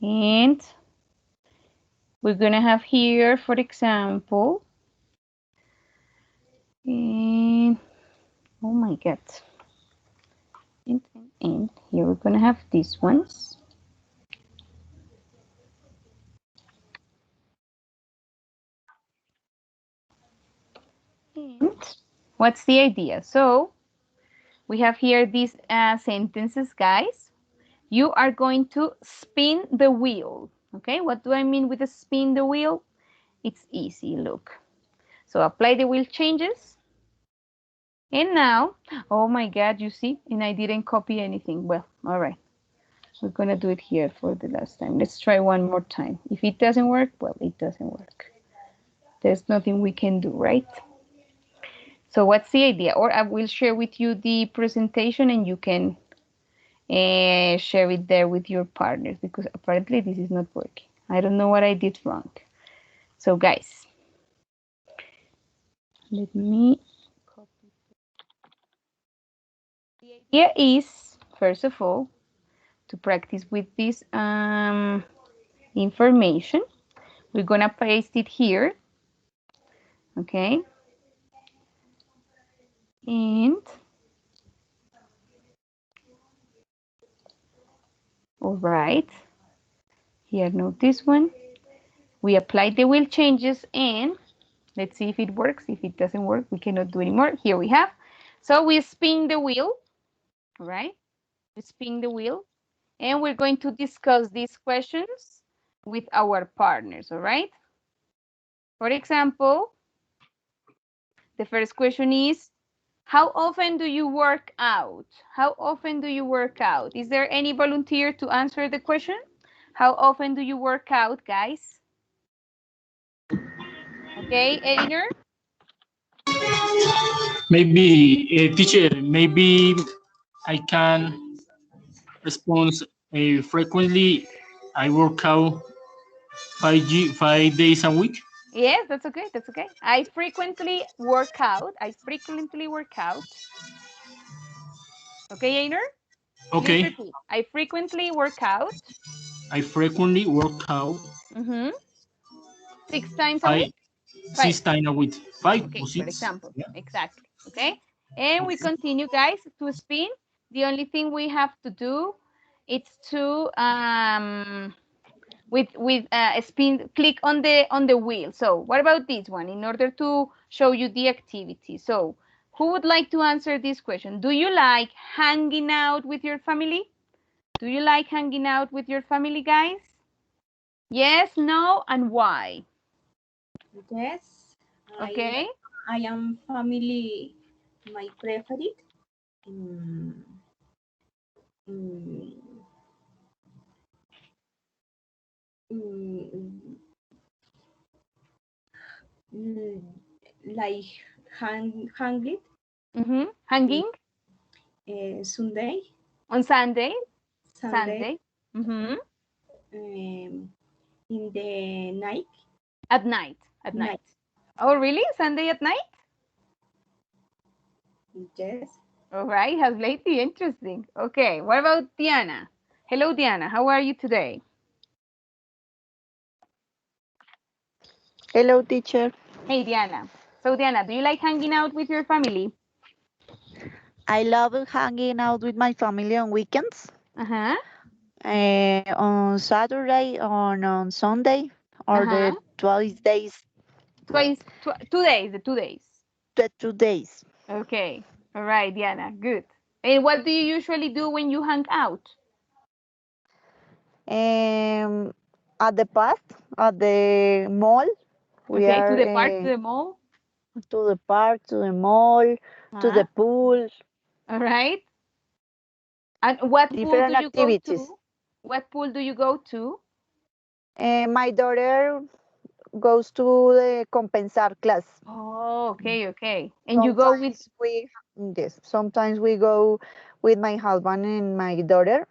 And we're gonna have here, for example, and oh my God. And here we're gonna have these ones. And what's the idea? So we have here these sentences, guys. You are going to spin the wheel. Okay, what do I mean with the spin the wheel? It's easy, look. So apply the wheel changes. And now, oh my God, you see, and I didn't copy anything. Well, all right. We're gonna do it here for the last time. Let's try one more time. If it doesn't work, well, it doesn't work. There's nothing we can do, right? So what's the idea? Or I will share with you the presentation and you can share it there with your partners because apparently this is not working. I don't know what I did wrong. So guys, let me copy. The idea is, first of all, to practice with this information. We're gonna paste it here, okay? And all right, here, note this one. We apply the wheel changes and Let's see if it works. If it doesn't work, we cannot do anymore. Here we have. So we spin the wheel, all right? We spin the wheel, and we're going to discuss these questions with our partners, all right? For example, the first question is, how often do you work out? How often do you work out? Is there any volunteer to answer the question? How often do you work out, guys? Okay, Einer? Maybe, teacher, maybe I can respond frequently. I work out 5 days a week. Yes, that's okay. That's okay. I frequently work out. I frequently work out. Okay, Einer? Okay. Please repeat. I frequently work out. I frequently work out. 6 times a week? 6 times a week. 5 okay, or 6. For example, yeah. Exactly. Okay, and we continue, guys, to spin. The only thing we have to do is to spin, click on the wheel. So what about this one in order to show you the activity? So who would like to answer this question? Do you like hanging out with your family? Do you like hanging out with your family, guys? Yes, no, and why? Yes. Okay. I am family, my preferred. Like hanging. Hanging? Sunday. On Sunday? Sunday. In the night. At night. At night. Oh, really? Sunday at night? Yes. All right. Has lately interesting. Okay. What about Diana? Hello, Diana. How are you today? Hello, teacher. Hey, Diana. So, Diana, do you like hanging out with your family? I love hanging out with my family on weekends. On Saturday or on Sunday or the twice days. 2 days, the 2 days. The 2 days. Okay. All right, Diana. Good. And what do you usually do when you hang out? At the park, at the mall. To the park, to the mall? To the park, to the mall, to the pool. All right. And what Different pool do you activities. go to? What pool do you go to? My daughter goes to the Compensar class. Oh, okay, okay. And you go with... Yes, sometimes we go with my husband and my daughter.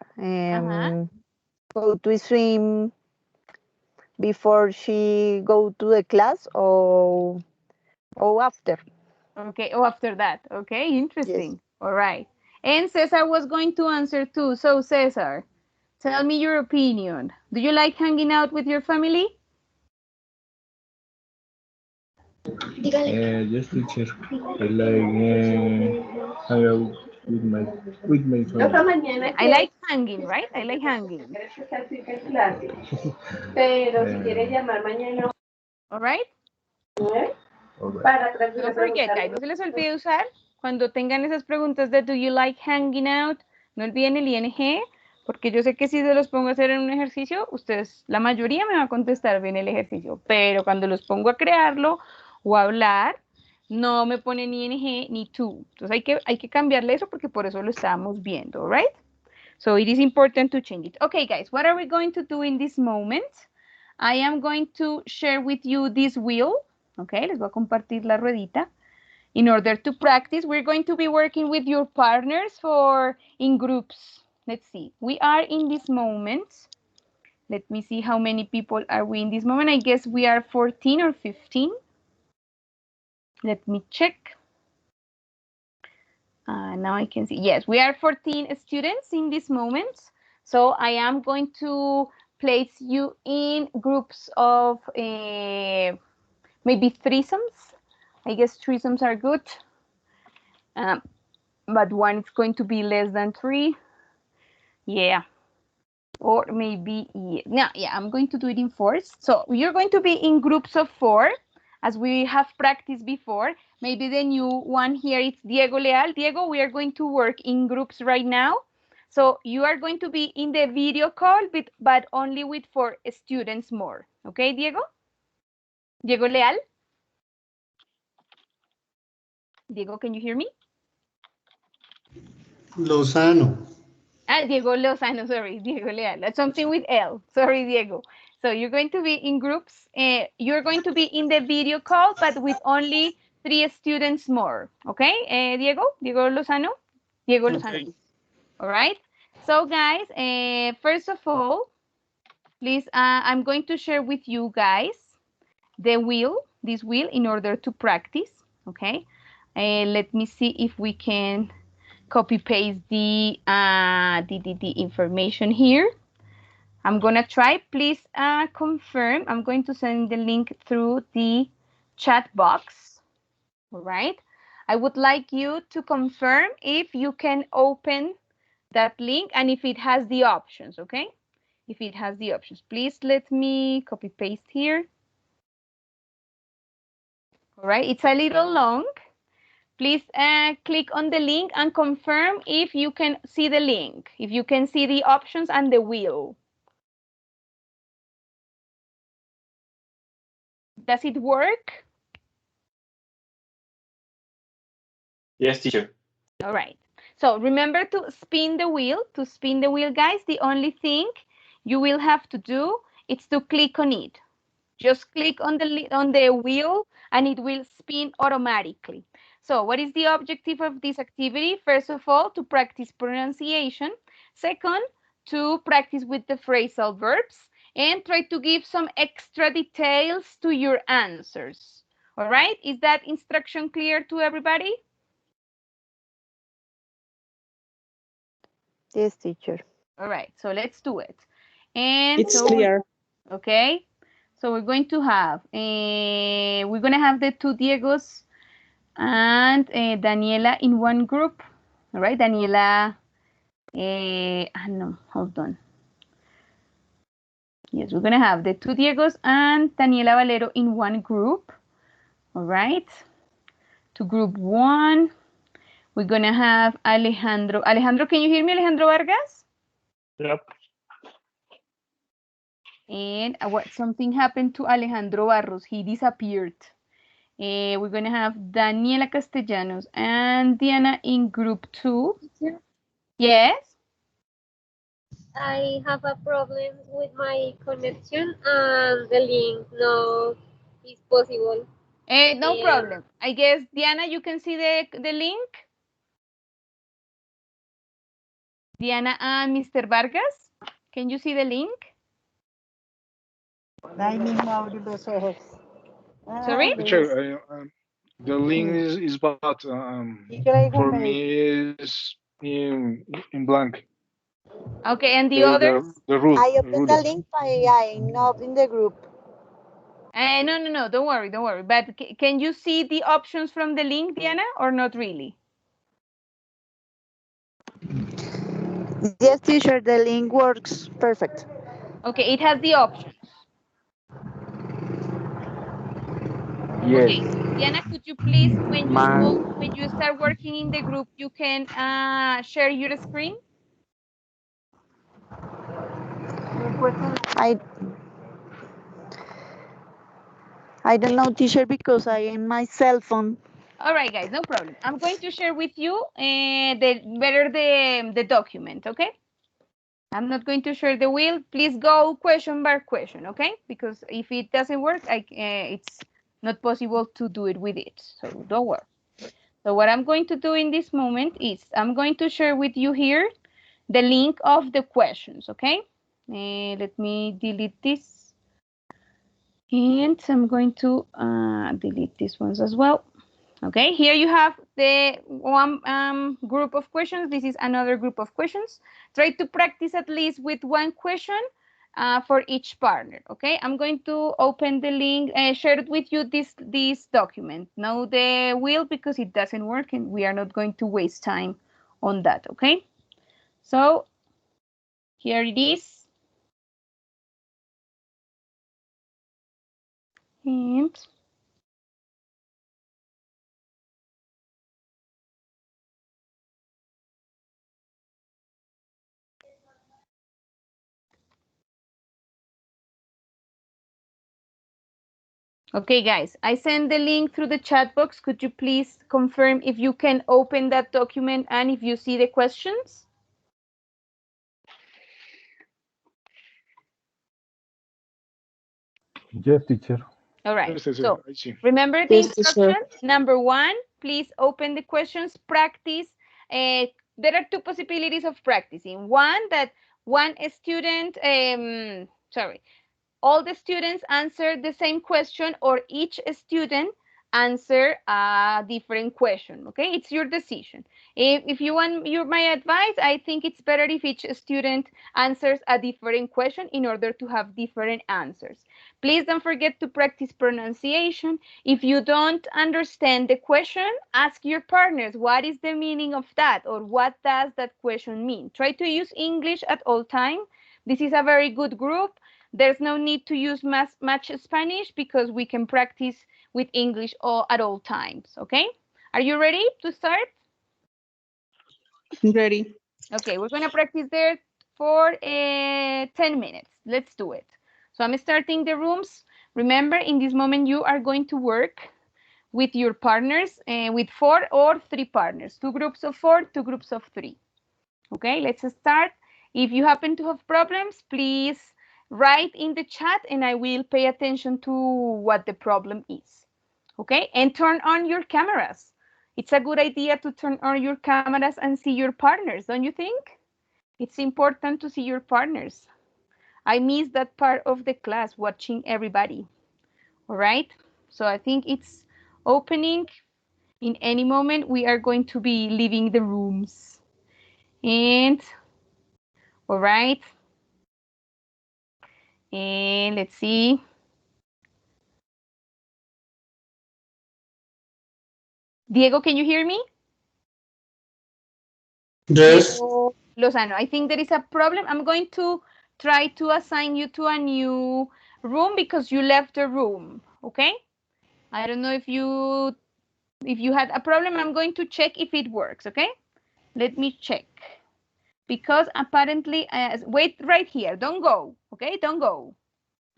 Go to swim before she go to the class or after. Okay, after that. Okay, interesting. Yes. All right. And Cesar was going to answer too. So Cesar, tell me your opinion. Do you like hanging out with your family? Yes, teacher. I like hang out with my family. I like hanging, right? I like hanging. All right. Don't forget, guys, no se les olvide usar cuando tengan esas preguntas de do you like hanging out, no olviden el ing, porque yo sé que si se los pongo a hacer en un ejercicio, ustedes, la mayoría me va a contestar bien el ejercicio, pero cuando los pongo a crearlo o a hablar, no me ponen ni ing ni to. Entonces hay que cambiarle eso porque por eso lo estábamos viendo, right? So it is important to change it. Okay, guys, what are we going to do in this moment? I am going to share with you this wheel. Okay, les voy a compartir la ruedita. In order to practice, we're going to be working with your partners in groups. Let's see. We are in this moment. Let me see how many people are we in this moment. I guess we are 14 or 15. Let me check. Now I can see. Yes, we are 14 students in this moment. So I am going to place you in groups of maybe threesomes. I guess threesomes are good. But one is going to be less than 3. Yeah. Or maybe, yeah, I'm going to do it in 4s. So you're going to be in groups of 4. as we have practiced before. Maybe the new one here is Diego Leal. Diego, we are going to work in groups right now. So you are going to be in the video call, but only with 4 students more. Okay, Diego? Diego Leal? Diego, can you hear me? Lozano. Diego Lozano, sorry, Diego Leal. That's something with L. Sorry, Diego. So you're going to be in groups. You're going to be in the video call, but with only 3 students more. Okay, Diego? Diego Lozano? Diego Lozano. Okay. All right. So guys, first of all, please, I'm going to share with you guys the wheel, this wheel, in order to practice. Okay. Let me see if we can copy paste the information here. I'm gonna try. Please confirm. I'm going to send the link through the chat box. All right. I would like you to confirm if you can open that link and if it has the options. Okay. If it has the options, please let me copy paste here. All right. It's a little long. Please click on the link and confirm if you can see the link, if you can see the options and the wheel. Does it work? Yes, teacher. All right. So remember to spin the wheel. To spin the wheel, guys, the only thing you will have to do is to click on it. Just click on the wheel and it will spin automatically. So what is the objective of this activity? First of all, to practice pronunciation. Second, to practice with the phrasal verbs and try to give some extra details to your answers. All right, is that instruction clear to everybody? Yes, teacher. All right, so let's do it. And It's clear. Okay, so we're going to have the 2 Diegos and Daniela in one group. All right, Daniela. No, hold on. Yes, we're gonna have the 2 Diegos and Daniela Valero in one group. All right. To group 1, we're gonna have Alejandro. Alejandro, can you hear me, Alejandro Vargas? Yep. And something happened to Alejandro Barros. He disappeared. We're going to have Daniela Castellanos and Diana in group 2. Yes? I have a problem with my connection and the link no is possible. No problem. I guess, Diana, you can see the link? Diana and Mr. Vargas, can you see the link? Sorry? Teacher, the link is bad. For me is in blank. Okay, and the others? The rule. I opened the link, but I'm not in the group. No, don't worry. But can you see the options from the link, Diana, or not really? Yes, teacher, the link works perfect. Okay, it has the options. Yes. Okay, Diana, could you please, when you start working in the group, you can share your screen? I don't know, teacher, because I am my cell phone. All right, guys, no problem. I'm going to share with you the document, okay? I'm not going to share the wheel. Please go question by question, okay? Because if it doesn't work, it's not possible to do it with it. So don't worry. So what I'm going to do in this moment is I'm going to share with you here the link of the questions, okay? Let me delete this. And I'm going to delete these ones as well. Okay, here you have the one group of questions. This is another group of questions. Try to practice at least with one question for each partner. Okay, I'm going to open the link and share it with you this document. No the wheel because it doesn't work and we are not going to waste time on that. Okay, so here it is. And Okay, guys, I send the link through the chat box. Could you please confirm if you can open that document and if you see the questions? Yes, teacher. All right. Yes, So I see. remember the Yes, teacher. instruction. Number one, please open the questions, practice. There are two possibilities of practicing. One, that one student, sorry, all the students answer the same question, or each student answer a different question. Okay, it's your decision. If you want my advice, I think it's better if each student answers a different question in order to have different answers. Please don't forget to practice pronunciation. If you don't understand the question, ask your partners what is the meaning of that, or what does that question mean. Try to use English at all time. This is a very good group. There's no need to use much Spanish because we can practice with English at all times, okay? Are you ready to start? Ready. Okay, we're gonna practice there for 10 minutes. Let's do it. So I'm starting the rooms. Remember, in this moment, you are going to work with your partners, with 4 or 3 partners, 2 groups of 4, 2 groups of 3. Okay, let's start. If you happen to have problems, please write in the chat and I will pay attention to what the problem is. Okay, and turn on your cameras. It's a good idea to turn on your cameras and see your partners, don't you think? It's important to see your partners. I miss that part of the class, watching everybody. All right, so I think it's opening. In any moment, we are going to be leaving the rooms. And all right. And let's see. Diego, can you hear me? Yes. Diego Lozano, I think there is a problem. I'm going to try to assign you to a new room because you left the room, okay? I don't know if you had a problem. I'm going to check if it works, okay? Let me check. Because apparently, wait right here. Don't go, okay? Don't go.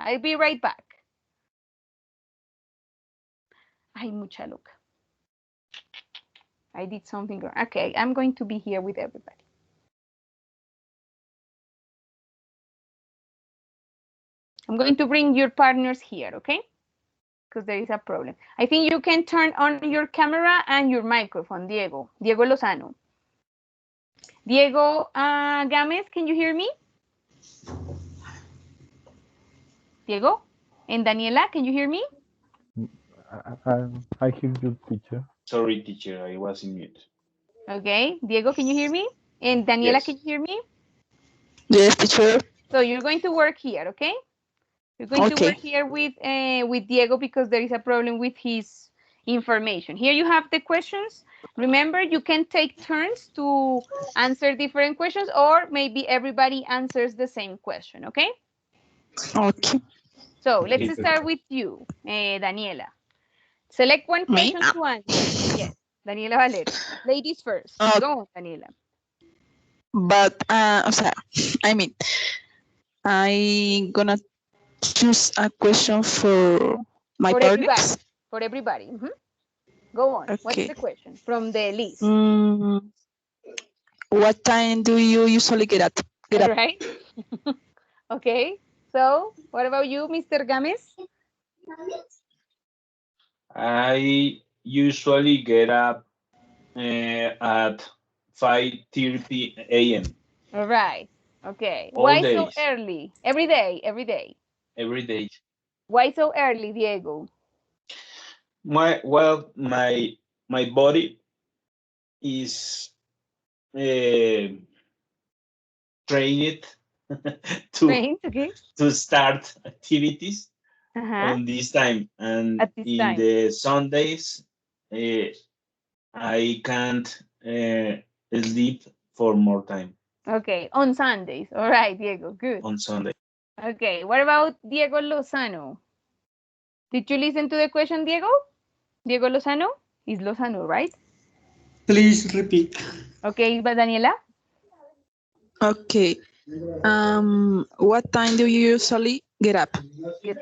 I'll be right back. Ay, mucha loca. I did something wrong. Okay, I'm going to be here with everybody. I'm going to bring your partners here, okay? Because there is a problem. I think you can turn on your camera and your microphone, Diego. Diego Lozano. Diego Gámez, can you hear me? Diego? And Daniela, can you hear me? I hear you, teacher. Sorry, teacher, I was in mute. Okay. Diego, can you hear me? And Daniela, Yes. can you hear me? Yes, teacher. So you're going to work here, okay? You're going to work here with Diego because there is a problem with his information. Here you have the questions. Remember, you can take turns to answer different questions, or maybe everybody answers the same question, okay? Okay. So let's start with you, Daniela. Select one question to answer. Yes, Daniela Valero. Ladies first. Go on, Daniela. But, o sea, I mean, I'm gonna choose a question for my partners. For everybody. Go on. Okay. What's the question from the list? What time do you usually get up? All right. Okay. So, what about you, Mr. Gámez? I usually get up at 5:30 a.m. All right. Okay. All Why days. so early? Every day, every day. Every day. Why so early, Diego? My body is trained to start activities on this time, and in the Sundays I can't sleep for more time. Okay, on Sundays. All right, Diego, good. On Sunday. Okay, what about Diego Lozano? Did you listen to the question, Diego? Diego Lozano? Is Lozano, right? Please repeat. Okay, but Daniela? Okay. What time do you usually get up? Good.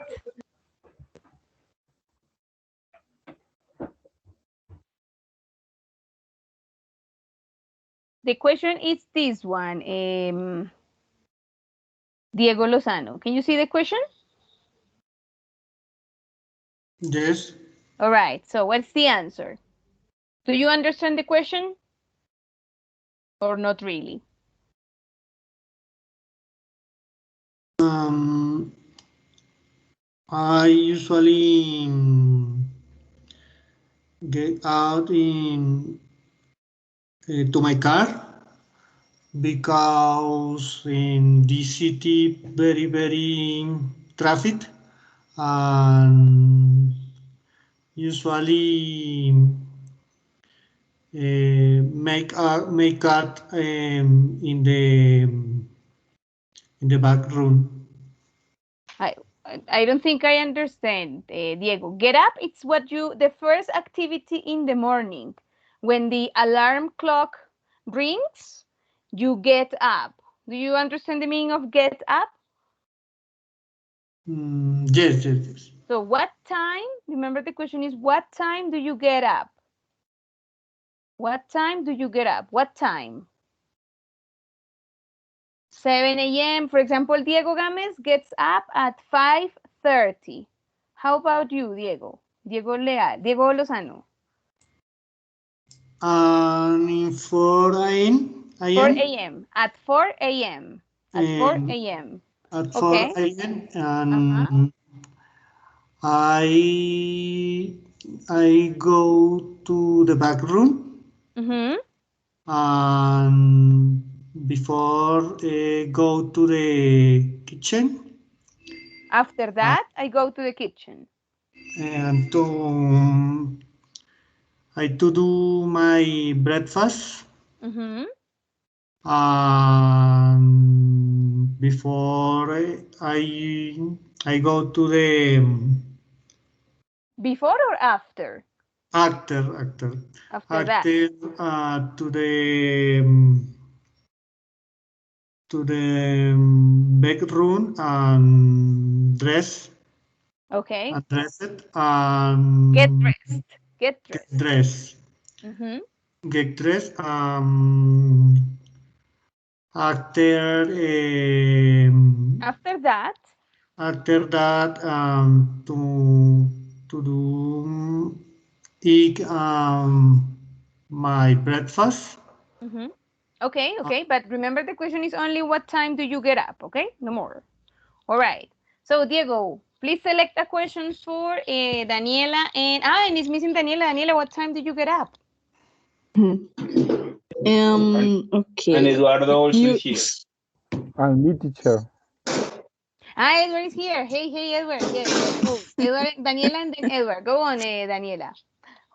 The question is this one. Diego Lozano. Can you see the question? Yes. All right. So what's the answer? Do you understand the question? Or not really? I usually get out to my car because in this city very traffic, and usually make art in the back room. I don't think I understand, Diego. Get up, it's the first activity in the morning. When the alarm clock rings, you get up. Do you understand the meaning of get up? Yes. So what time, remember the question is, what time do you get up? What time do you get up? What time? 7 a.m. For example, Diego Gámez gets up at 5:30. How about you, Diego? Diego Lozano. And 4 a.m. 4 a.m. At 4 a.m. At 4 a.m. At 4 a.m. and I go to the back room. And before go to the kitchen. After that, I go to the kitchen. And I to do my breakfast. And before I go to the before or after? After that. To the bedroom and dress. Okay. And dress it and get dressed. Get dressed. Get dressed. After that. After that, to do eat my breakfast. Okay, but remember the question is only what time do you get up, okay? No more. All right. So, Diego, please select a question for Daniela. And it's missing Daniela. Daniela, what time did you get up? Okay. And Eduardo also is here. And me, teacher. Edward is here. Hey, Edward. Yes. Oh, Edward, Daniela, and then Edward. Go on, Daniela.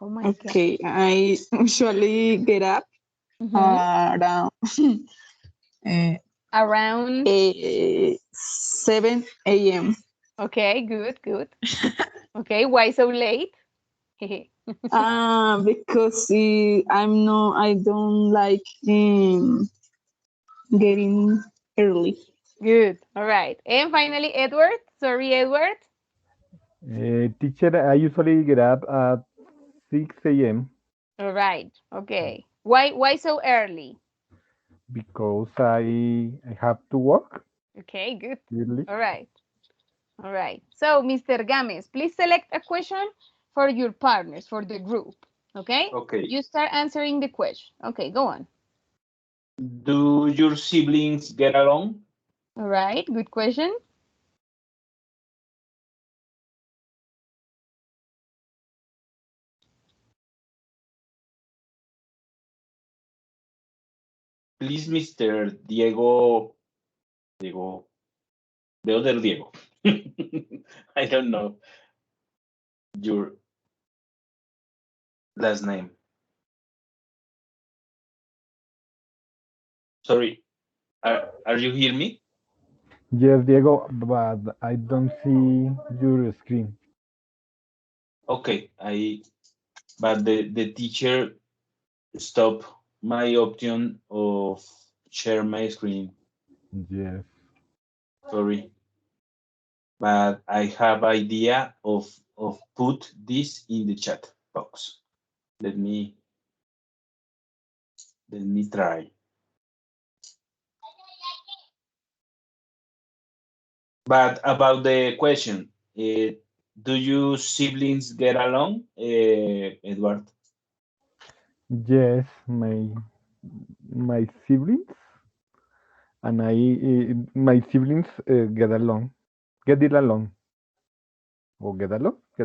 Oh my God. Okay, I usually get up around 7 a.m. Okay, good. Okay, why so late? Because I don't like getting early. Good. All right. And finally, Edward. Sorry, Edward. Teacher, I usually get up at 6 a.m. All right. Okay. Why so early? Because I have to work. Okay, good. Really? All right. So, Mr. Gámez, please select a question for your partners, for the group. Okay? Okay. You start answering the question. Okay, go on. Do your siblings get along? All right, good question. Please, Mr. Diego, the other Diego. I don't know your last name. Sorry, are you hear me? Yes, Diego, but I don't see your screen. Okay, but the teacher stopped my option of share my screen. Yes. Sorry, but I have idea of put this in the chat box. Let me try. But about the question, do you siblings get along, Edward? Yes, my siblings and my siblings get along, get it along, or get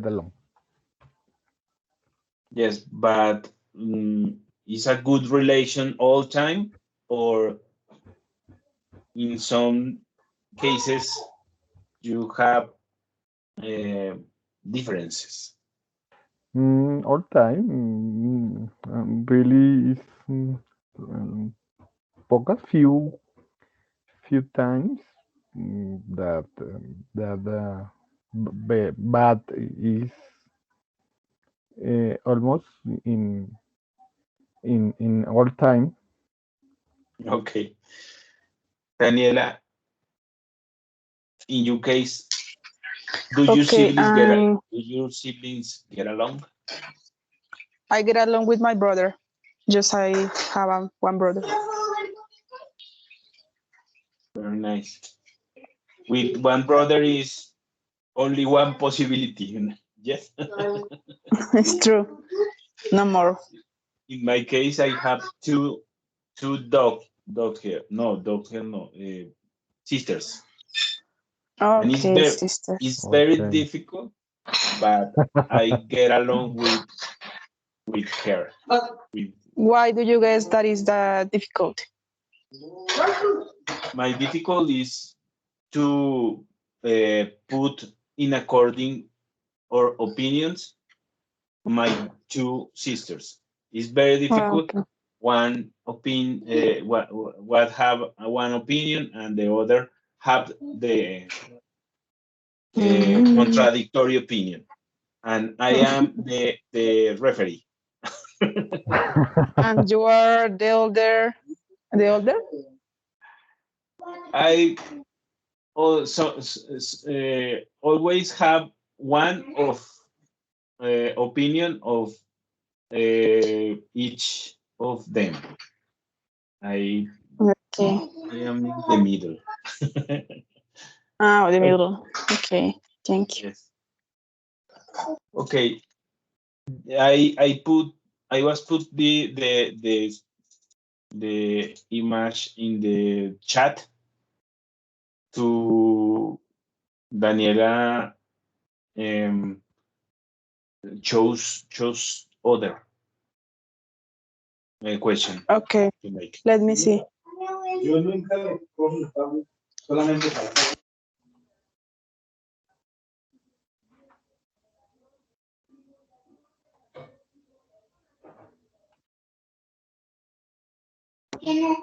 along. Yes, but is a good relation all time, or in some cases you have differences? All time, really is pocas few times that bad is almost in all time. Okay, Daniela, in your case, do your siblings get along? I get along with my brother. Just I have one brother. Very nice. With one brother is only one possibility. Yes. It's true. No more. In my case, I have two dog here. No, sisters. And Okay, sisters. it's very difficult, but I get along with her. Why do you guess that is the difficult? My difficult is to put in according or opinions my two sisters. It's very difficult. Okay. One opinion, what have one opinion, and the other have the contradictory opinion, and I am the referee. And you are the older? The older? I also always have one of opinion of each of them. I am in the middle. The middle. Okay, thank you. Yes. Okay. I was put the image in the chat to Daniela chose other question. Okay, let me see.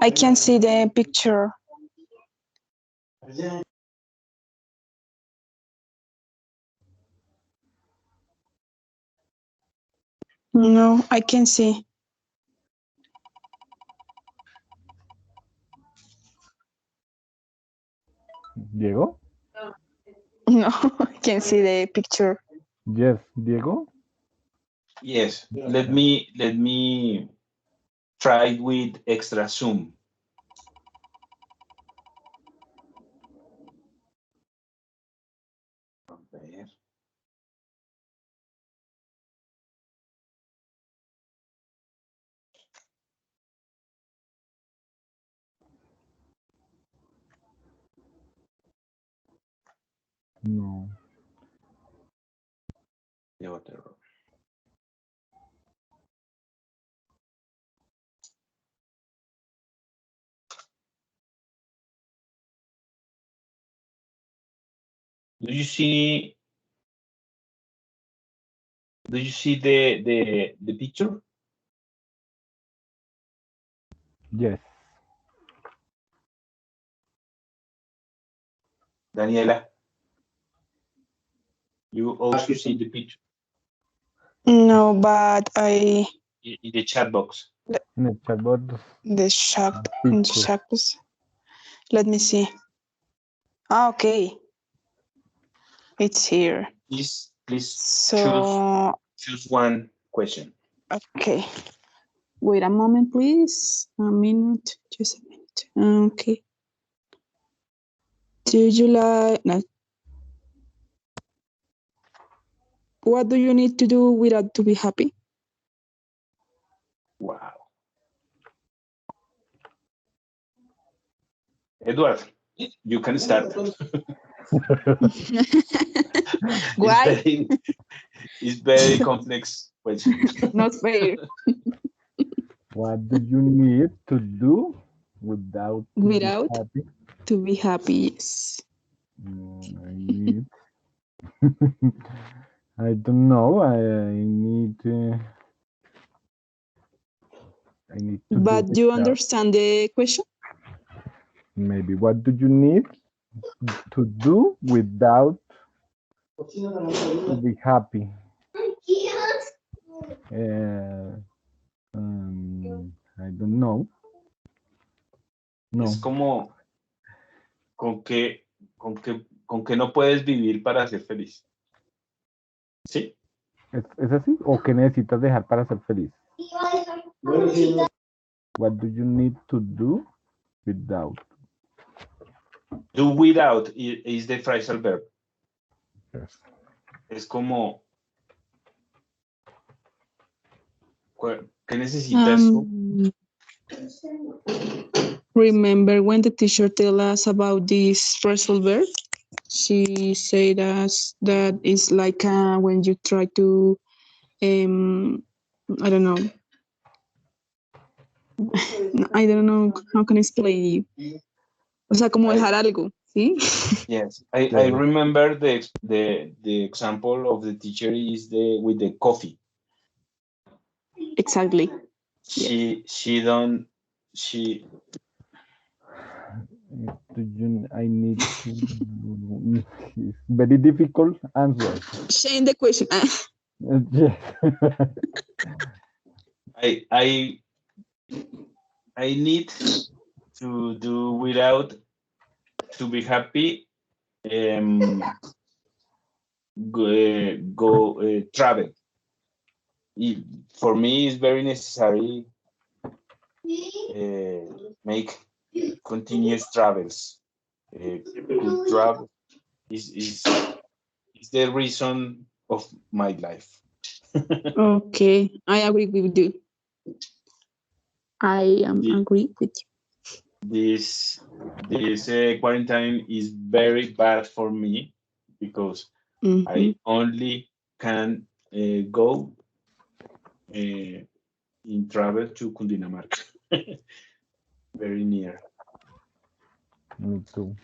I can see the picture. No, I can see. Diego? No, I can see the picture. Yes, Diego? Yes, let me try with extra zoom. No. Do you see the picture? Yes. Daniela, you also see the picture? No, but I... In the chat box. In the chat box. The chat box. Let me see. Okay. It's here. Please so, choose one question. Okay. Wait a moment, please. A minute. Just a minute. Okay. Do you like? No. What do you need to do without to be happy? Wow. Edward, you can start. Why? It's very complex question. Not fair. What do you need to do without to be happy? To be happy, yes. I need. I don't know. I need. I need to. But you understand the question? Maybe. What do you need to do without to be happy? I don't know. No. Es como con que no puedes vivir para ser feliz. ¿Sí? ¿Es así? ¿O qué necesitas dejar para ser feliz? What do you need to do without? Do without is the phrasal verb. Yes. Es como ¿qué necesitas tú? Remember when the teacher tell us about this phrasal verb? She said us that it's like when you try to, I don't know. I don't know how can I explain you. O sea, como dejar algo, ¿sí? Yes, I remember the example of the teacher is with the coffee. Exactly. I need to. It's very difficult answer. Change the question. Yes. I need to do without to be happy. Go travel. For me, it's very necessary. Make continuous travels. Good travel is the reason of my life. Okay, I agree with you. I agree with you. This quarantine is very bad for me because I only can go in travel to Cundinamarca. Very near. Me too.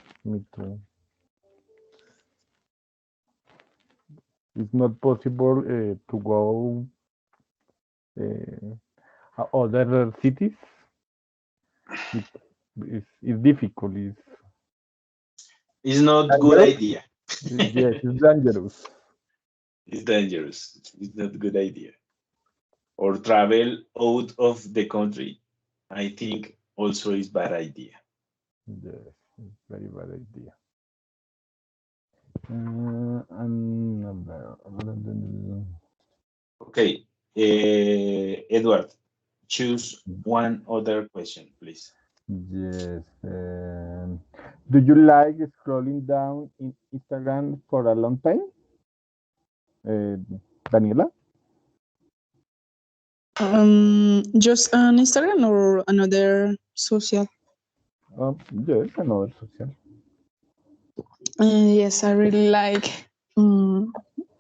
It's not possible to go other cities. It's difficult. It's not a good idea. Yes, it's dangerous. It's dangerous. It's not a good idea. Or travel out of the country, I think also is bad idea. Yes, it's very bad idea. Okay, Edward, choose one other question, please. Yes. Do you like scrolling down in Instagram for a long time? Daniela? Just on Instagram or another social? Yes, another social. Yes, I really like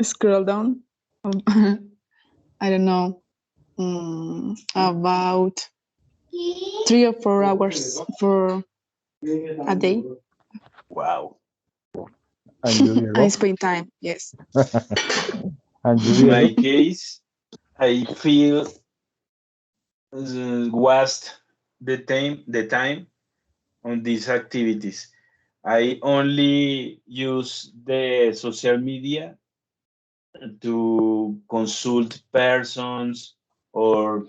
scroll down. I don't know, about 3 or 4 hours for a day. Wow. And you, Diego? I spend time, yes. And you, in my case, I feel waste the time on these activities. I only use the social media to consult persons or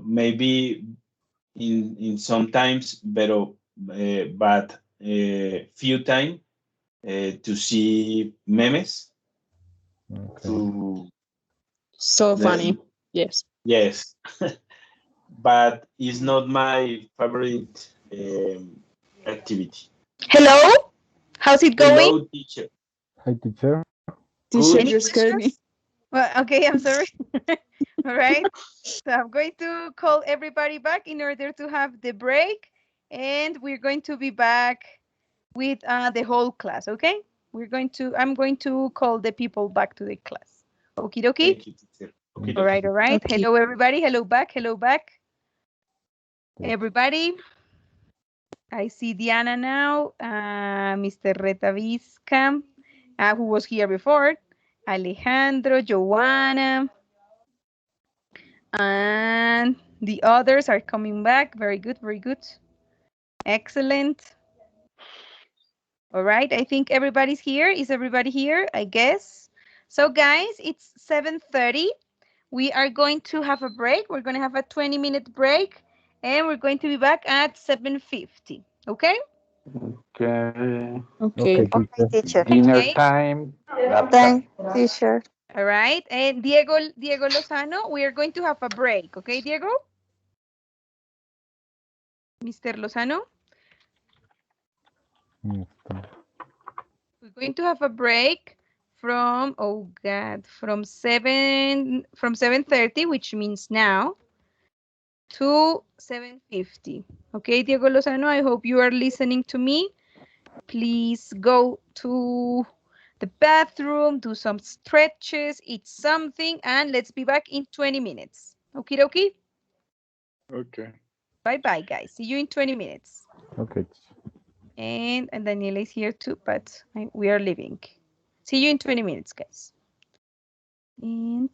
maybe in sometimes but few time to see memes. Okay. So funny, yes. Yes, but it's not my favorite activity. Hello? How's it going? Hello, teacher. Hi, teacher. Teacher, Any you scared me. Well, okay, I'm sorry. All right. So I'm going to call everybody back in order to have the break. And we're going to be back with the whole class, okay? I'm going to call the people back to the class. Okie dokie? Thank you, teacher. Okay, All right, all right. Okay. Hello, everybody. Hello back. Hello back. Everybody. I see Diana now. Mr. Retavisca, who was here before. Alejandro, Joanna. And the others are coming back. Very good, very good. Excellent. All right, I think everybody's here. Is everybody here? I guess. So guys, it's 7:30. We are going to have a break. We're going to have a 20-minute break and we're going to be back at 7:50. Okay? Okay. Okay, teacher. Dinner Okay. time. Thanks, teacher. All right. And Diego Lozano, we are going to have a break. Okay, Diego? Mr. Lozano? We're going to have a break from, oh God, from 7:30, which means now, to 7:50. Okay, Diego Lozano, I hope you are listening to me. Please go to the bathroom, do some stretches, eat something, and let's be back in 20 minutes. Okie dokie? Okay. Bye-bye, guys. See you in 20 minutes. Okay. And Daniela is here too, but we are leaving. See you in 20 minutes, guys. And